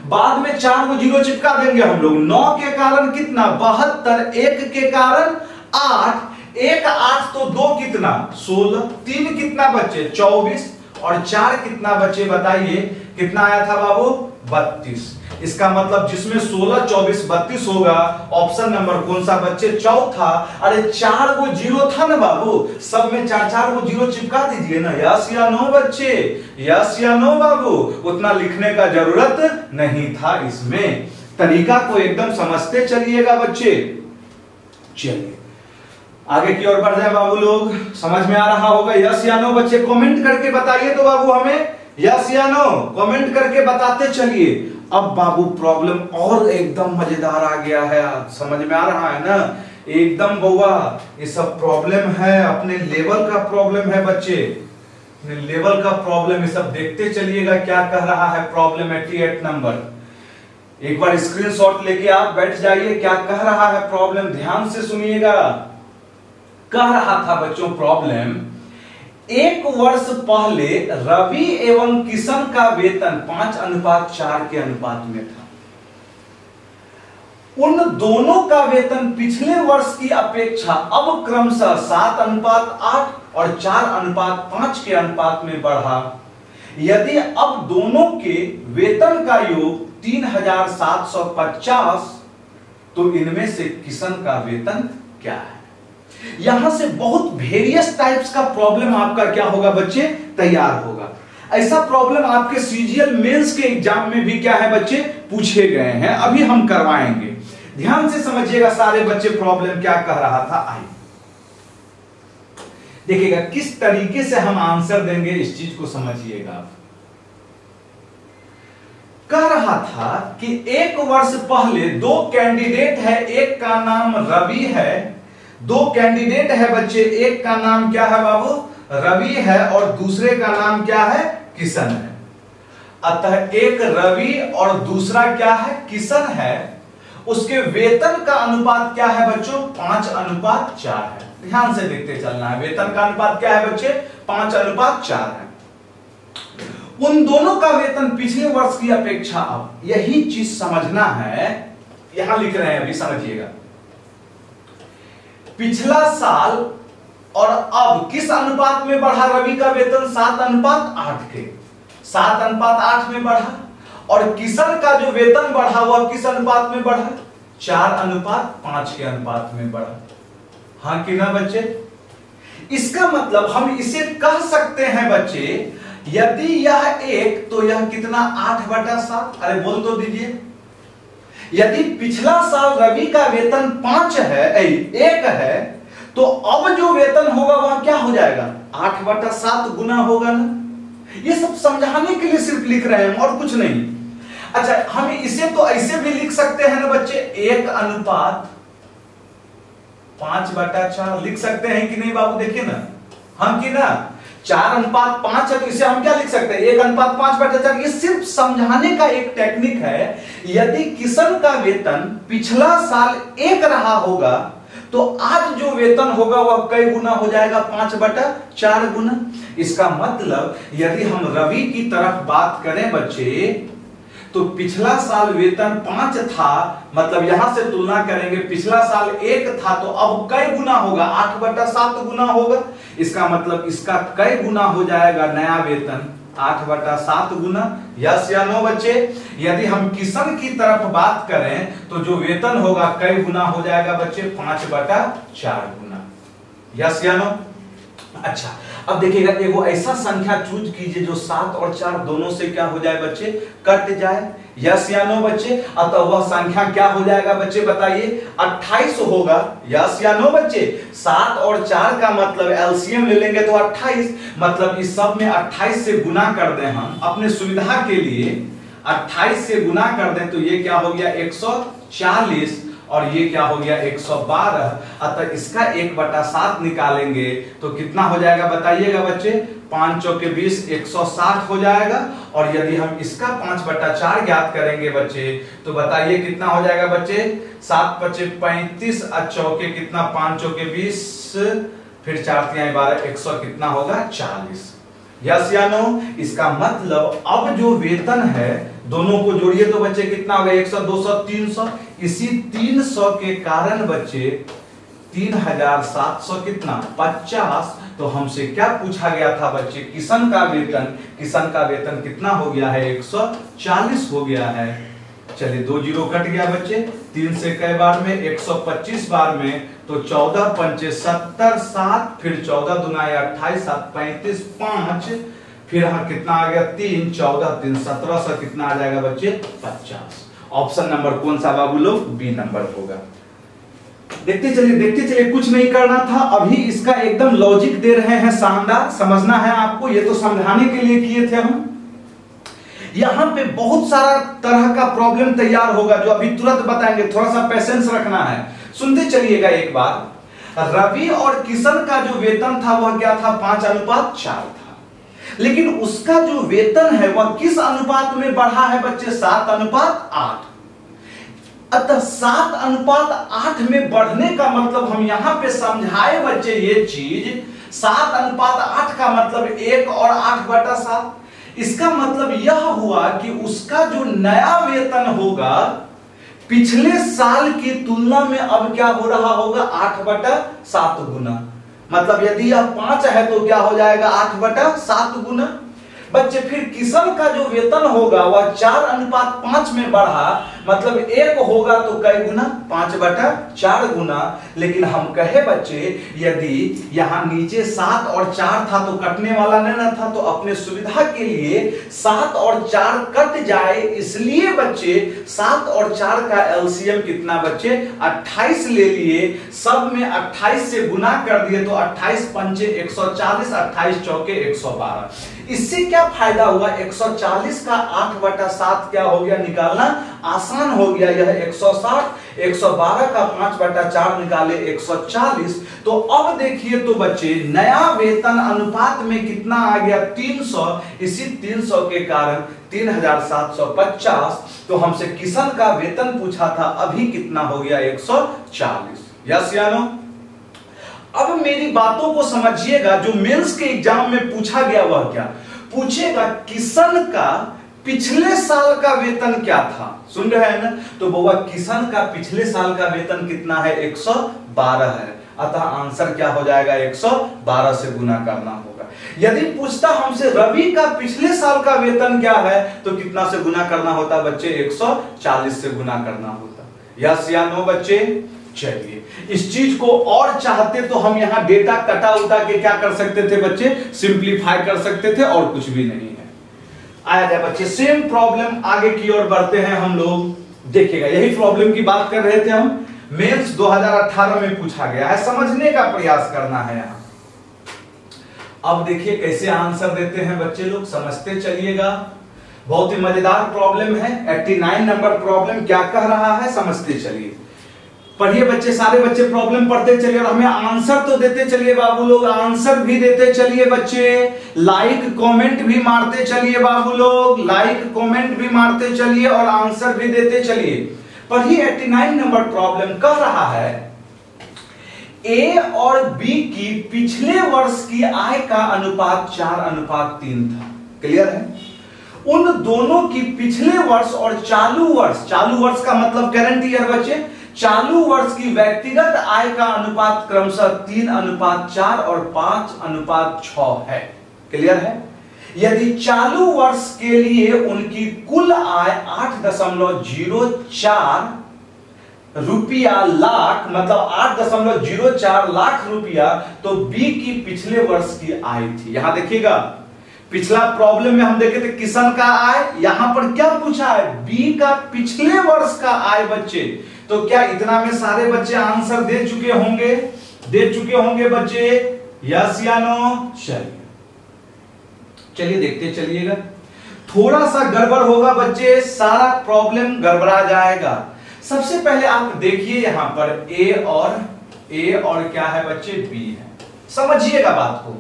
बाद में 4 को जीरो चिपका देंगे हम लोग। 9 के कारण कितना 72, 1 के कारण 8, 1 8 तो 2 कितना 16, 3 कितना बच्चे 24 और 4 कितना बच्चे बताइए, कितना आया था बाबू 32। इसका मतलब जिसमें 16, 24, 32 होगा, ऑप्शन नंबर कौन सा बच्चे, चौथा। अरे 4 को जीरो था ना बाबू, सब में 4 को जीरो चिपका दीजिए ना। यस या नो बच्चे, यस या नो बाबू, उतना लिखने का जरूरत नहीं था। इसमें तरीका को एकदम समझते चलिएगा बच्चे। चलिए आगे की ओर बढ़ जाए बाबू, लोग समझ में आ रहा होगा, यस या नो बच्चे, कमेंट करके बताइए तो बाबू हमें, यस या नो कमेंट करके बताते चलिए। अब बाबू प्रॉब्लम और एकदम मजेदार आ गया है, समझ में आ रहा है ना एकदम बउआ, ये सब प्रॉब्लम है, अपने लेवल का प्रॉब्लम है बच्चे, अपने लेवल का प्रॉब्लम। ये सब देखते चलिएगा क्या कह रहा है प्रॉब्लम 88 नंबर। एक बार स्क्रीनशॉट लेके आप बैठ जाइए, क्या कह रहा है प्रॉब्लम, ध्यान से सुनिएगा। कह रहा था बच्चों प्रॉब्लम, 1 वर्ष पहले रवि एवं किशन का वेतन 5:4 के अनुपात में था। उन दोनों का वेतन पिछले वर्ष की अपेक्षा अब क्रमशः 7:8 और 4:5 के अनुपात में बढ़ा। यदि अब दोनों के वेतन का योग 3,750, तो इनमें से किशन का वेतन क्या है। यहां से बहुत वेरियस टाइप्स का प्रॉब्लम आपका क्या होगा बच्चे, तैयार होगा। ऐसा प्रॉब्लम आपके सीजीएल मेंस के एग्जाम में भी क्या है बच्चे, पूछे गए हैं, अभी हम करवाएंगे। ध्यान से समझिएगा सारे बच्चे प्रॉब्लम क्या कह रहा था। आइए देखिएगा किस तरीके से हम आंसर देंगे, इस चीज को समझिएगा। कह रहा था कि 1 वर्ष पहले 2 कैंडिडेट है, एक का नाम रवि है, 2 कैंडिडेट है बच्चे, एक का नाम क्या है बाबू रवि है और दूसरे का नाम क्या है किशन है। अतः एक रवि और दूसरा क्या है किशन है, उसके वेतन का अनुपात क्या है बच्चों 5:4 है। ध्यान से देखते चलना है, वेतन का अनुपात क्या है बच्चे 5:4 है। उन दोनों का वेतन पिछले वर्ष की अपेक्षा, अब यही चीज समझना है, यहां लिख रहे हैं अभी समझिएगा। पिछला साल और अब किस अनुपात में बढ़ा रवि का वेतन 7:8 के, 7:8 में बढ़ा, और किशन का जो वेतन बढ़ा हुआ किस अनुपात में बढ़ा 4:5 के अनुपात में बढ़ा। हाँ कि ना बच्चे, इसका मतलब हम इसे कह सकते हैं बच्चे, यदि यह 1 तो यह कितना 8/7, अरे बोल तो दीजिए। यदि पिछला साल रवि का वेतन 5 है 1 है, तो अब जो वेतन होगा वह क्या हो जाएगा, 8/7 गुना होगा ना। ये सब समझाने के लिए सिर्फ लिख रहे हैं और कुछ नहीं। अच्छा, हम इसे तो ऐसे भी लिख सकते हैं ना बच्चे, 1/5/4 लिख सकते हैं कि नहीं बाबू? देखिए ना, हम कि ना 4/5 है, तो इसे हम क्या लिख सकते हैं, 1/5/4। ये सिर्फ समझाने का एक टेक्निक है। यदि किशन का वेतन पिछला साल 1 रहा होगा तो आज जो वेतन होगा वह कई गुना हो जाएगा, 5/4 गुना। इसका मतलब यदि हम रवि की तरफ बात करें बच्चे, तो पिछला साल वेतन 5 था, मतलब यहां से तुलना करेंगे, पिछला साल 1 था तो अब कई गुना होगा, 8/7 गुना होगा। इसका मतलब इसका कई गुना हो जाएगा नया वेतन, 8/7 गुना। यस या नो बच्चे? यदि हम किशन की तरफ बात करें तो जो वेतन होगा कई गुना हो जाएगा बच्चे, 5/4 गुना। यस या नो? अच्छा, अब देखिएगा, एगो ऐसा संख्या चूज कीजिए जो 7 और 4 दोनों से क्या हो जाए बच्चे, कट जाए। यस या नो बच्चे? अतः वह संख्या क्या हो जाएगा बच्चे, बताइए? 28 होगा। यस या नो बच्चे? 7 और 4 का मतलब एलसीएम ले लेंगे तो 28, मतलब इस सब में 28 से गुना कर दें हम अपने सुविधा के लिए, 28 से गुना कर दें तो ये क्या हो गया, 140, और ये क्या हो गया, 112। अतः इसका 1/7 निकालेंगे तो कितना हो जाएगा बताइएगा बच्चे, 5 चौके 20, 160 हो जाएगा। और यदि हम इसका 5/4 ज्ञात करेंगे बच्चे तो बताइए कितना हो जाएगा बच्चे, 7 × 35 और चौके कितना, 5 चौके 20, फिर 4 × 12, 100 कितना होगा, 40। यस या नो? इसका मतलब अब जो वेतन है दोनों को जोड़िए तो बच्चे कितना होगा, 100, 200, 300। इसी 300 के कारण बच्चे 3700 कितना, 50। तो हमसे क्या पूछा गया था बच्चे, किशन का वेतन कितना हो गया है, 140 हो गया है। चलिए 2 जीरो कट गया बच्चे, 3 से कई बार में, 125 बार में, तो 14 पंचे 70, 7, फिर 14 दूना 28, 7 35, 5, फिर हाँ कितना आ गया, 3, 14 3 1700 कितना आ जाएगा बच्चे, 50। ऑप्शन नंबर कौन सा बाबू लोग, बी नंबर होगा। देखते चलिए, कुछ नहीं करना था। अभी इसका एकदम लॉजिक दे रहे हैं, शानदार, समझना है आपको, ये तो समझाने के लिए किए थे हम। यहां पे बहुत सारा तरह का प्रॉब्लम तैयार होगा जो अभी तुरंत बताएंगे, थोड़ा सा पेशेंस रखना है, सुनते चलिएगा एक बार। रवि और किशन का जो वेतन था वह क्या था, 5/4 था, लेकिन उसका जो वेतन है वह किस अनुपात में बढ़ा है बच्चे, 7/8। अतः 7/8 में बढ़ने का मतलब हम यहां पे समझाए बच्चे ये चीज, 7/8 का मतलब 1 और 8/7। इसका मतलब यह हुआ कि उसका जो नया वेतन होगा पिछले साल की तुलना में अब क्या हो रहा होगा, 8/7 गुना। मतलब यदि यह 5 है तो क्या हो जाएगा, 8/7 गुना। बच्चे फिर किशन का जो वेतन होगा वह 4/5 में बढ़ा, मतलब 1 होगा तो कई गुना, 5/4 गुना। लेकिन हम कहे बच्चे यदि यहां नीचे 7 और 4 था तो कटने वाला नहीं ना था, तो अपने सुविधा के लिए 7 और 4 कट जाए, इसलिए बच्चे 7 और 4 का एलसीएम कितना बच्चे, 28 ले लिए। सब में 28 से गुना कर दिए तो 28 पंचे 140, 28 चौके 112। इससे क्या फायदा हुआ, 140 का 8/7 क्या हो गया, निकालना आसान हो गया। यह 160, 112 का 5/4 निकाले 140। तो अब देखिए तो बच्चे नया वेतन अनुपात में कितना आ गया, 300। इसी 300 के कारण 3750। तो हमसे किशन का वेतन पूछा था, अभी कितना हो गया, 140। यस या नो? अब मेरी बातों को समझिएगा, जो मेंस के एग्जाम में पूछा गया वह क्या पूछेगा, किशन का पिछले साल का वेतन क्या था, सुन रहे हैं ना? तो बाबा किशन का पिछले साल का वेतन कितना है, 112 है। अतः आंसर क्या हो जाएगा, 112 से गुना करना होगा। यदि पूछता हमसे रवि का पिछले साल का वेतन क्या है, तो कितना से गुना करना होता बच्चे, 140 से गुना करना होता। यस या नो बच्चे? चलिए, इस चीज को और चाहते तो हम यहां डेटा कटा उटा के क्या कर सकते थे बच्चे, सिंप्लीफाई कर सकते थे, और कुछ भी नहीं है। आया जाए बच्चे, सेम प्रॉब्लम आगे की ओर बढ़ते हैं हम लोग। देखिएगा, यही प्रॉब्लम की बात कर रहे थे हम। मेंस 2018 में पूछा गया है, समझने का प्रयास करना है यहां। अब देखिए कैसे आंसर देते हैं बच्चे लोग, समझते चलिएगा। बहुत ही मजेदार प्रॉब्लम है, 89 नंबर प्रॉब्लम क्या कह रहा है समझते चलिए। पढ़िए बच्चे, सारे बच्चे प्रॉब्लम पढ़ते चलिए और हमें आंसर तो देते चलिए बाबू लोग, आंसर भी देते चलिए बच्चे, लाइक कमेंट भी मारते चलिए बाबू लोग, लाइक कमेंट भी मारते चलिए और आंसर भी देते चलिए। पढ़िए 89 नंबर प्रॉब्लम कह रहा है ए और बी की पिछले वर्ष की आय का अनुपात 4:3 था। क्लियर है? उन दोनों की पिछले वर्ष और चालू वर्ष का मतलब करंट ईयर बच्चे, चालू वर्ष की व्यक्तिगत आय का अनुपात क्रमशः 3:4 और 5:6 है। क्लियर है? यदि चालू वर्ष के लिए उनकी कुल आय 8.04 रुपया लाख, मतलब 8.04 लाख रुपया, तो बी की पिछले वर्ष की आय थी। यहां देखिएगा, पिछला प्रॉब्लम में हम देखे थे किशन का आय, यहां पर क्या पूछा है, बी का पिछले वर्ष का आय बच्चे। तो क्या इतना में सारे बच्चे आंसर दे चुके होंगे बच्चे, यस या नो? चलिए देखते चलिएगा, थोड़ा सा गड़बड़ होगा बच्चे, सारा प्रॉब्लम गड़बड़ा जाएगा। सबसे पहले आप देखिए यहां पर ए और क्या है बच्चे, बी है। समझिएगा बात को,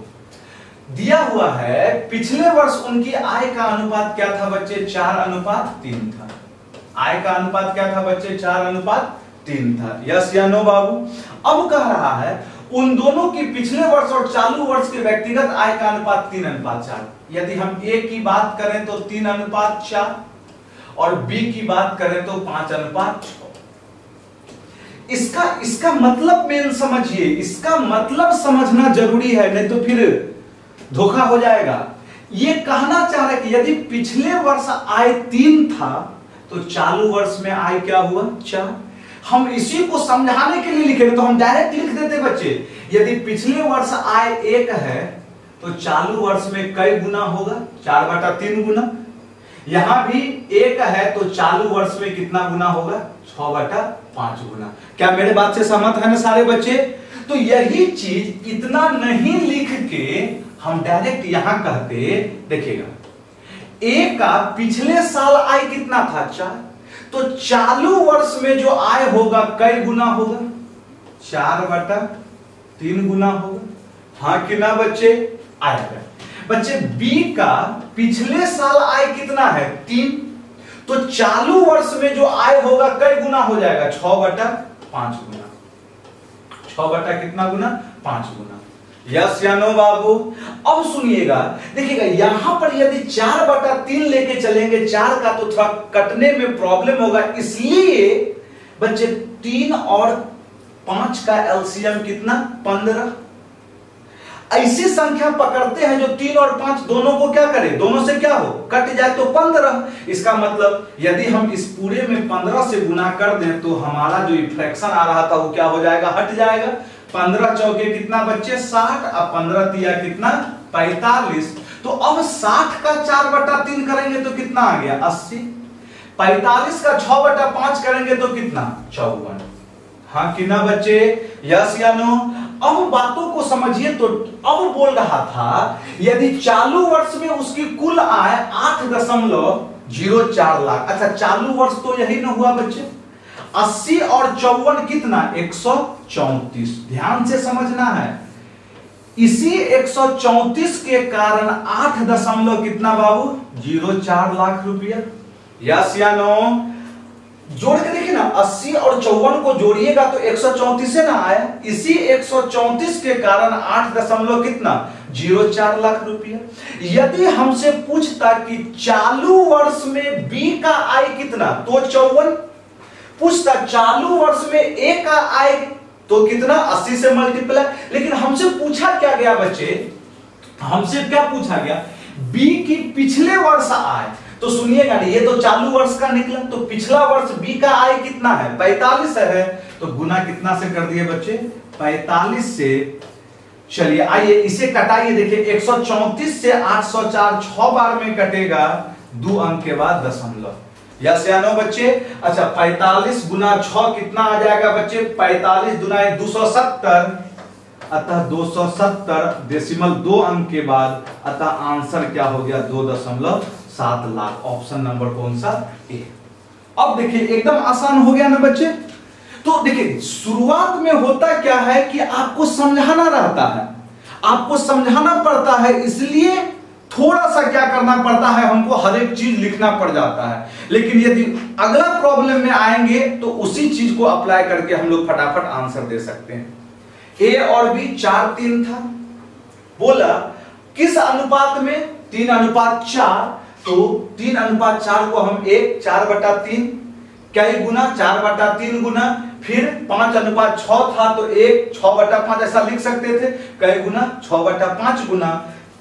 दिया हुआ है पिछले वर्ष उनकी आय का अनुपात क्या था बच्चे, 4:3 था। आय का अनुपात क्या था बच्चे, 4:3 था। यस या नो बाबू? अब कह रहा है उन दोनों की पिछले वर्ष और चालू वर्ष के व्यक्तिगत आय का अनुपात 3:4। यदि हम ए की बात करें तो 3:4 और बी की बात करें तो 5:6। इसका मतलब मेन समझिए, इसका मतलब समझना जरूरी है, नहीं तो फिर धोखा हो जाएगा। ये कहना चाह रहा है कि यदि पिछले वर्ष आय 3 था तो चालू वर्ष में आय क्या हुआ, 4। हम इसी को समझाने के लिए लिखे, तो हम डायरेक्ट लिख देते बच्चे, यदि पिछले वर्ष आय 1 है तो चालू वर्ष में कई गुना होगा, 4/3 गुना। यहां भी 1 है तो चालू वर्ष में कितना गुना होगा, 6/5 गुना। क्या मेरे बात से सहमत है ना सारे बच्चे? तो यही चीज इतना नहीं लिख के हम डायरेक्ट यहां कहते, देखिएगा ए का पिछले साल आय कितना था, 4, तो चालू वर्ष में जो आय होगा कई गुना होगा, 4/3 गुना होगा। हाँ कि ना बच्चे? आएगा बच्चे। बी का पिछले साल आय कितना है, 3, तो चालू वर्ष में जो आय होगा कई गुना हो जाएगा, 6/5 गुना। 6 कितना गुना, 5 गुना। यस या नो बाबू? अब सुनिएगा, देखिएगा यहां पर यदि 4/3 लेके चलेंगे, 4 का तो थोड़ा कटने में प्रॉब्लम होगा, इसलिए बच्चे 3 और 5 का एलसीएम कितना, 15। ऐसी संख्या पकड़ते हैं जो 3 और 5 दोनों को क्या करें, दोनों से क्या हो, कट जाए तो 15। इसका मतलब यदि हम इस पूरे में 15 से गुना कर दें तो हमारा जो फ्रैक्शन आ रहा था वो क्या हो जाएगा, हट जाएगा। 15 चौके कितना बच्चे, 60, अब 15 तिया कितना, 45। तो अब 60 का 4/3 करेंगे तो कितना आ गया, 80। 45 का 6/5 करेंगे तो कितना, 54। हाँ कि ना बच्चे? यस या नो? अब बातों को समझिए। तो अब बोल रहा था यदि चालू वर्ष में उसकी कुल आय 8.04 लाख, अच्छा चालू वर्ष तो यही ना हुआ बच्चे, 80 और 54 कितना, 134। ध्यान से समझना है, इसी 134 के कारण 8 कितना बाबू, 04 लाख रुपया। यस या नो? जोड़ के देखिए ना, 80 और 54 को जोड़िएगा तो 134 ना आया, इसी 134 के कारण 8 कितना, 04 लाख रुपया। यदि हमसे पूछता कि चालू वर्ष में बी का आय कितना, तो 54 पूछता, चालू वर्ष में ए का आय तो कितना, 80 से मल्टीप्लाई। लेकिन हमसे पूछा क्या गया बच्चे, हमसे क्या पूछा गया, बी की पिछले वर्ष आय। तो सुनिएगा, ये तो चालू वर्ष का निकला, तो पिछला वर्ष बी का आय कितना है, 45 है, तो गुना कितना से कर दिए बच्चे, 45 से। चलिए आइए इसे कटाइए, देखिए 134 से 804 6 बार में कटेगा, 2 अंक के बाद दशमलव। यस या नो बच्चे? अच्छा 45 गुना 6 कितना आ जाएगा बच्चे? 45 गुना 270, अतः 270 डेसिमल 2 अंक के बाद, अतः आंसर क्या हो गया? 2.7 लाख। ऑप्शन नंबर कौन सा? ए। अब देखिए एकदम आसान हो गया ना बच्चे। तो देखिए शुरुआत में होता क्या है कि आपको समझाना रहता है, आपको समझाना पड़ता है, इसलिए थोड़ा सा क्या करना पड़ता है, हमको हर एक चीज लिखना पड़ जाता है। लेकिन यदि अगला प्रॉब्लम में आएंगे तो उसी चीज को अप्लाई करके हम लोग फटाफट आंसर दे सकते हैं। ए और बी 4:3 था, बोला किस अनुपात में? 3:4। तो 3:4 को हम 4/3 क्या ही गुना 4/3 गुना, फिर 5:6 था तो 6/5 ऐसा लिख सकते थे, कई गुना 6/5 गुना।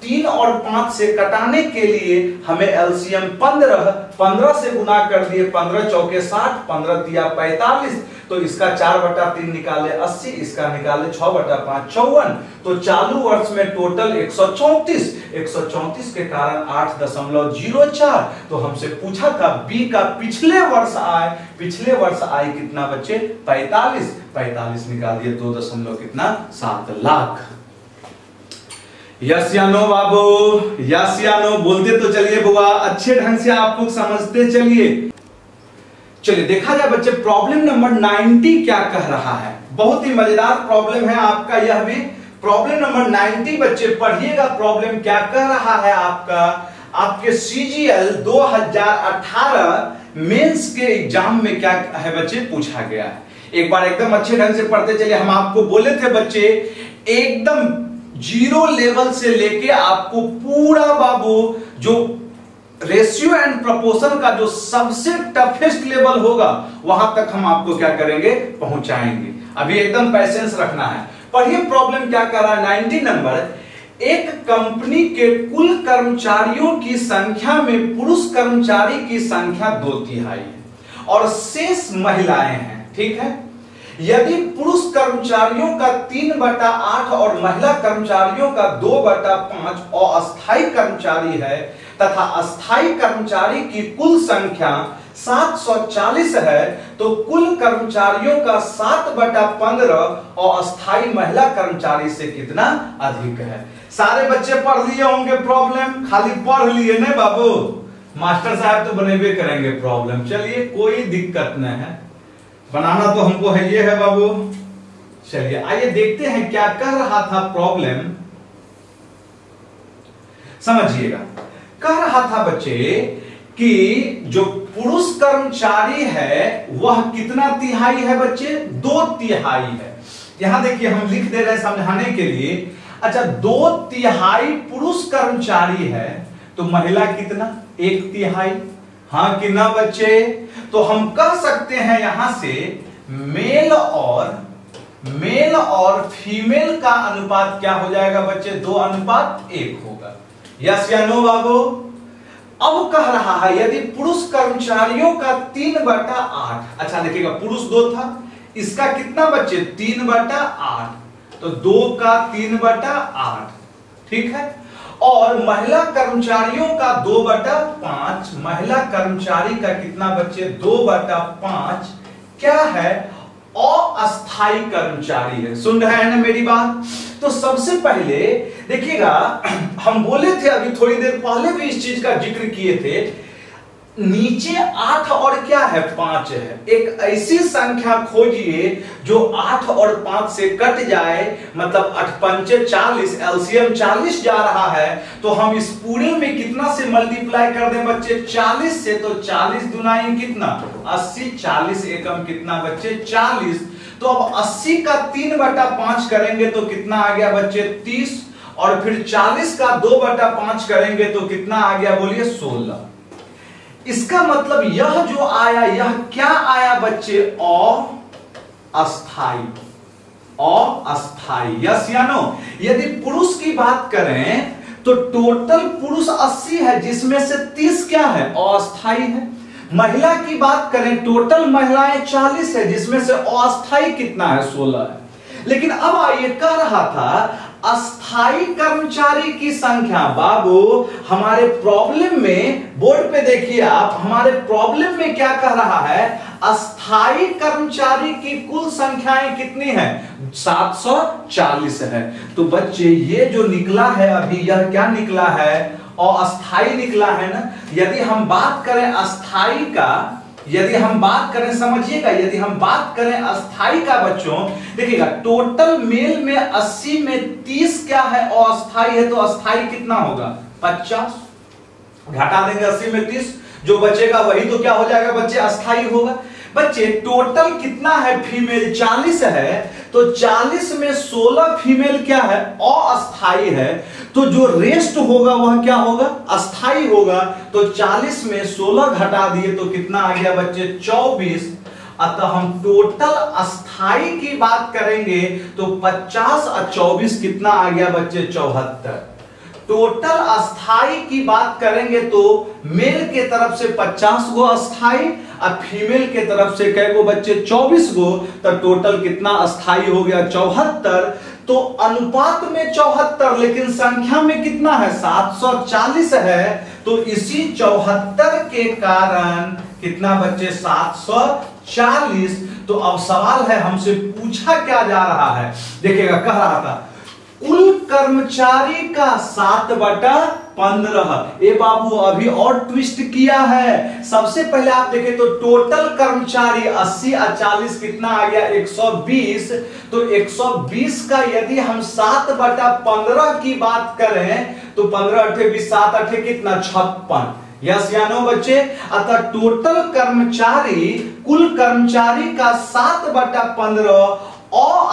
3 और 5 से कटाने के लिए हमें एलसीएम 15 से गुना कर दिए, 15 चौके 60, 15 दिया 45, तो इसका 4/3 निकाले 80, इसका निकाले 6/5 54। तो चालू वर्ष में टोटल 134 के कारण 8.04। तो हमसे पूछा था बी का पिछले वर्ष आय कितना बच्चे? 45 निकाल दिए 2.7 लाख। यस या नो बाबू? यस या नो बोलते तो चलिए बुआ, अच्छे ढंग से आप लोग समझते चलिए। चलिए देखा जाए बच्चे प्रॉब्लम नंबर 90 क्या कह रहा है। बहुत ही मजेदार प्रॉब्लम है आपका यह भी। प्रॉब्लम नंबर 90 बच्चे पढ़िएगा, प्रॉब्लम क्या कह रहा है आपका। आपके सीजीएल 2018 मेंस के एग्जाम में क्या है बच्चे पूछा गया है। एक बार एकदम अच्छे ढंग से पढ़ते चलिए। हम आपको बोले थे बच्चे एकदम 0 लेवल से लेके आपको पूरा बाबू जो रेशियो एंड प्रोपोर्शन का जो सबसे टफेस्ट लेवल होगा वहां तक हम आपको क्या करेंगे? पहुंचाएंगे। अभी एकदम पैसेंस रखना है। पढ़िए प्रॉब्लम क्या कर रहा है। 90 नंबर, एक कंपनी के कुल कर्मचारियों की संख्या में पुरुष कर्मचारी की संख्या 2/3 है और शेष महिलाएं हैं, ठीक है। यदि पुरुष कर्मचारियों का 3/8 और महिला कर्मचारियों का 2/5 अस्थायी कर्मचारी है तथा अस्थायी कर्मचारी की कुल संख्या 740 है, तो कुल कर्मचारियों का 7/15 और अस्थायी महिला कर्मचारी से कितना अधिक है। सारे बच्चे पढ़ लिए होंगे प्रॉब्लम, खाली पढ़ लिए ना बाबू, मास्टर साहब तो बनेबे करेंगे प्रॉब्लम। चलिए कोई दिक्कत नहीं है, बनाना तो हमको है ये है बाबू। चलिए आइए देखते हैं क्या कह रहा था प्रॉब्लम, समझिएगा। कह रहा था बच्चे कि जो पुरुष कर्मचारी है वह कितना तिहाई है बच्चे? 2/3 है। यहां देखिए हम लिख दे रहे हैं समझाने के लिए। अच्छा 2/3 पुरुष कर्मचारी है तो महिला कितना? 1/3। हाँ कि ना बच्चे? तो हम कह सकते हैं यहां से मेल और फीमेल का अनुपात क्या हो जाएगा बच्चे? 2:1 होगा। यस या नो बाबू? अब कह रहा है यदि पुरुष कर्मचारियों का 3/8, अच्छा देखिएगा पुरुष 2 था, इसका कितना बच्चे? 3/8, तो 2 का 3/8, ठीक है। और महिला कर्मचारियों का 2/5, महिला कर्मचारी का कितना बच्चे? 2/5 क्या है? अस्थायी कर्मचारी है। सुन रहे हैं ना मेरी बात? तो सबसे पहले देखिएगा, हम बोले थे अभी थोड़ी देर पहले भी इस चीज का जिक्र किए थे, नीचे 8 और क्या है? 5 है। एक ऐसी संख्या खोजिए जो 8 और 5 से कट जाए, मतलब 8 पंचे 40, एलसीएम 40 जा रहा है, तो हम इस पूरे में कितना से मल्टीप्लाई कर दें बच्चे? 40 से। तो 40 दुनाई कितना? 80, 40 एकम कितना बच्चे? 40। तो अब 80 का 3/5 करेंगे तो कितना आ गया बच्चे? 30। और फिर 40 का 2/5 करेंगे तो कितना आ गया? बोलिए 16। इसका मतलब यह जो आया, यह क्या आया बच्चे? अस्थाई। यस या नो? यदि पुरुष की बात करें तो टोटल पुरुष 80 है, जिसमें से 30 क्या है? अस्थाई है। महिला की बात करें टोटल महिलाएं 40 है, जिसमें से अस्थाई कितना है? 16 है। लेकिन अब आइए कह रहा था अस्थाई कर्मचारी की संख्या। बाबू हमारे प्रॉब्लम में, बोर्ड पे देखिए आप, हमारे प्रॉब्लम में क्या कह रहा है, अस्थाई कर्मचारी की कुल संख्याएं कितनी है, 740 है। तो बच्चे ये जो निकला है अभी, यह क्या निकला है, और अस्थाई निकला है ना। यदि हम बात करें अस्थाई का, यदि हम बात करें, समझिएगा, यदि हम बात करें अस्थाई का बच्चों, देखिएगा टोटल मेल में 80 में 30 क्या है, अस्थाई है, तो अस्थाई कितना होगा 50, घटा देंगे 80 में 30, जो बचेगा वही तो क्या हो जाएगा बच्चे, अस्थाई होगा। बच्चे टोटल कितना है, फीमेल 40 है, तो 40 में 16 फीमेल क्या है, अस्थाई है, तो जो रेस्ट होगा वह क्या होगा, अस्थाई होगा। तो 40 में 16 घटा दिए तो कितना आ गया बच्चे, 24। अतः हम टोटल अस्थाई की बात करेंगे तो 50 और 24 कितना आ गया बच्चे, 74। टोटल अस्थाई की बात करेंगे तो मेल के तरफ से 50 गो अस्थाई और फीमेल के तरफ से कै गो बच्चे, 24 गो, तो टोटल कितना अस्थाई हो गया, 74। तो अनुपात में 74, लेकिन संख्या में कितना है, 740 है। तो इसी 74 के कारण कितना बच्चे, 740। तो अब सवाल है, हमसे पूछा क्या जा रहा है, देखिएगा, कह रहा था कुल कर्मचारी का 7/15। ए बाबू अभी और ट्विस्ट किया है। सबसे पहले आप देखें तो टोटल कर्मचारी 80 और 40 कितना आ गया, 120। तो 120 का यदि हम 7/15 की बात करें तो 15 अठे 20, 7 अठे कितना, 56। यस या नो बच्चे। अतः टोटल कर्मचारी, कुल कर्मचारी का 7/15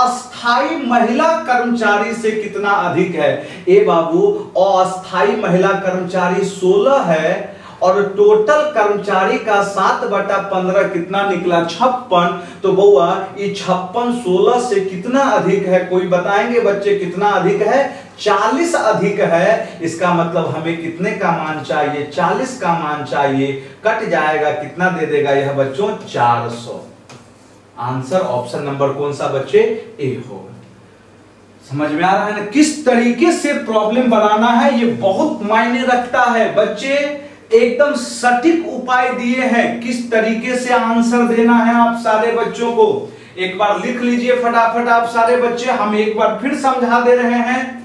अस्थाई महिला कर्मचारी से कितना अधिक है। ए बाबू अस्थाई महिला कर्मचारी 16 है और टोटल कर्मचारी का 7/15 कितना निकला, 56। तो बउआ ये 56 16 से कितना अधिक है, कोई बताएंगे बच्चे कितना अधिक है, 40 अधिक है। इसका मतलब हमें कितने का मान चाहिए, 40 का मान चाहिए। कट जाएगा, कितना दे देगा यह बच्चों, 400। आंसर ऑप्शन नंबर कौन सा बच्चे, ए होगा। समझ में आ रहा है ना, किस तरीके से प्रॉब्लम बनाना है, ये बहुत मायने रखता है बच्चे। एकदम सटीक उपाय दिए हैं, किस तरीके से आंसर देना है आप सारे बच्चों को। एक बार लिख लीजिए फटाफट आप सारे बच्चे, हम एक बार फिर समझा दे रहे हैं।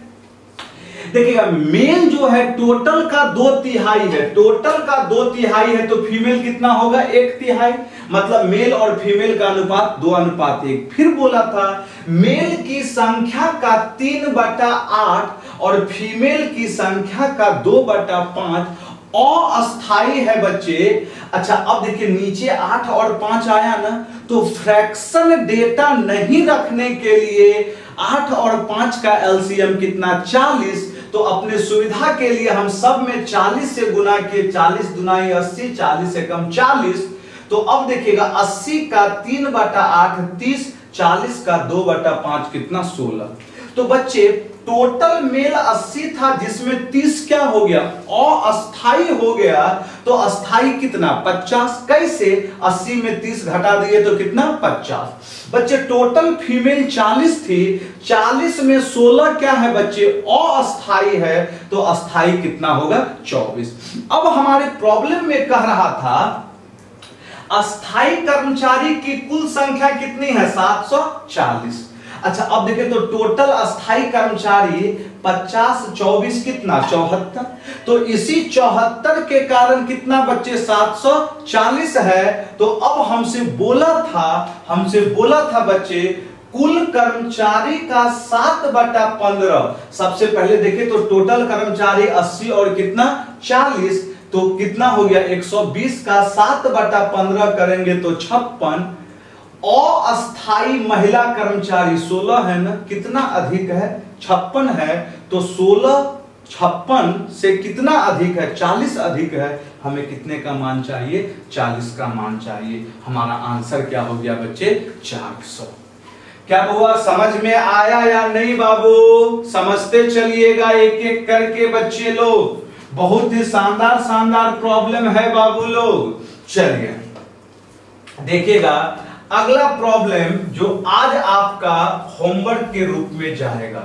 देखिएगा मेल जो है टोटल का 2/3 है, टोटल का 2/3 है, तो फीमेल कितना होगा, 1/3। मतलब मेल और फीमेल का अनुपात 2:1। फिर बोला था मेल की संख्या का 3/8 और फीमेल की संख्या का 2/5 अस्थाई है बच्चे। अच्छा अब देखिए नीचे 8 और 5 आया ना, तो फ्रैक्शन डेटा नहीं रखने के लिए 8 और 5 का एलसीएम कितना, 40। तो अपने सुविधा के लिए हम सब में 40 से गुना किए, 40 दुनाई 80, 40 से कम 40। तो अब देखिएगा 80 का 3/8 30, 40 का 2/5 कितना, 16। तो बच्चे टोटल मेल 80 था जिसमें 30 क्या हो गया, अस्थाई हो गया। तो अस्थाई कितना, 50। कैसे, 80 में 30 घटा दिए तो कितना, 50। बच्चे टोटल फीमेल 40 थी, 40 में 16 क्या है बच्चे, अस्थाई है, तो अस्थाई कितना होगा, 24। अब हमारे प्रॉब्लम में कह रहा था अस्थाई कर्मचारी की कुल संख्या कितनी है, 740। अच्छा अब देखें तो टोटल अस्थाई कर्मचारी 50 24 कितना, 74। तो इसी 74 के कारण कितना बच्चे, 740 है। तो अब हमसे बोला था बच्चे कुल कर्मचारी का 7/15। सबसे पहले देखें तो टोटल कर्मचारी 80 और कितना, 40। तो कितना हो गया, 120 का 7/15 करेंगे तो 56। अस्थाई महिला कर्मचारी 16 है ना, कितना अधिक है, 56 है। तो 16 56 से कितना अधिक है, 40 अधिक है। हमें कितने का मान चाहिए, 40 का मान चाहिए। हमारा आंसर क्या हो गया बच्चे, 400। क्या हुआ, समझ में आया या नहीं बाबू, समझते चलिएगा एक एक करके बच्चे लोग। बहुत ही शानदार प्रॉब्लम है बाबू लोग। चलिए देखिएगा अगला प्रॉब्लम जो आज आपका होमवर्क के रूप में जाएगा।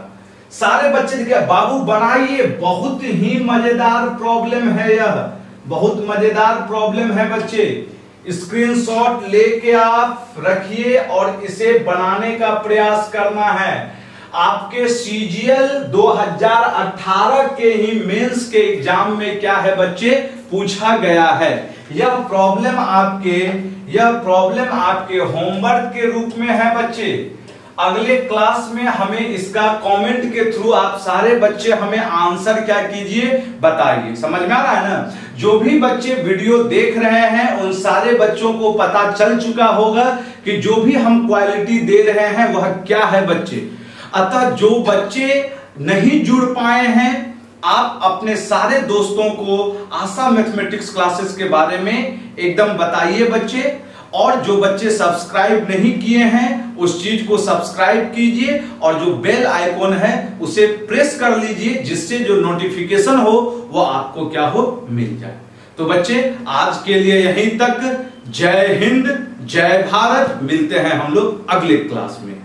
सारे बच्चे लिखे बाबू बनाइए, बहुत ही मजेदार प्रॉब्लम है यह, बहुत मजेदार प्रॉब्लम है बच्चे। स्क्रीनशॉट लेके आप रखिए और इसे बनाने का प्रयास करना है। आपके सीजीएल 2018 के ही मेंस के एग्जाम में क्या है बच्चे, पूछा गया है। यह प्रॉब्लम आपके होमवर्क के रूप में है बच्चे। अगले क्लास में हमें इसका कमेंट के थ्रू आप सारे बच्चे हमें आंसर क्या कीजिए, बताइए। समझ में आ रहा है ना? जो भी बच्चे वीडियो देख रहे हैं उन सारे बच्चों को पता चल चुका होगा कि जो भी हम क्वालिटी दे रहे हैं वह क्या है बच्चे। अतः जो बच्चे नहीं जुड़ पाए हैं, आप अपने सारे दोस्तों को आशा मैथमेटिक्स क्लासेस के बारे में एकदम बताइए बच्चे। और जो बच्चे सब्सक्राइब नहीं किए हैं उस चीज को सब्सक्राइब कीजिए और जो बेल आइकॉन है उसे प्रेस कर लीजिए, जिससे जो नोटिफिकेशन हो वो आपको क्या हो, मिल जाए। तो बच्चे आज के लिए यहीं तक। जय हिंद, जय भारत। मिलते हैं हम लोग अगले क्लास में।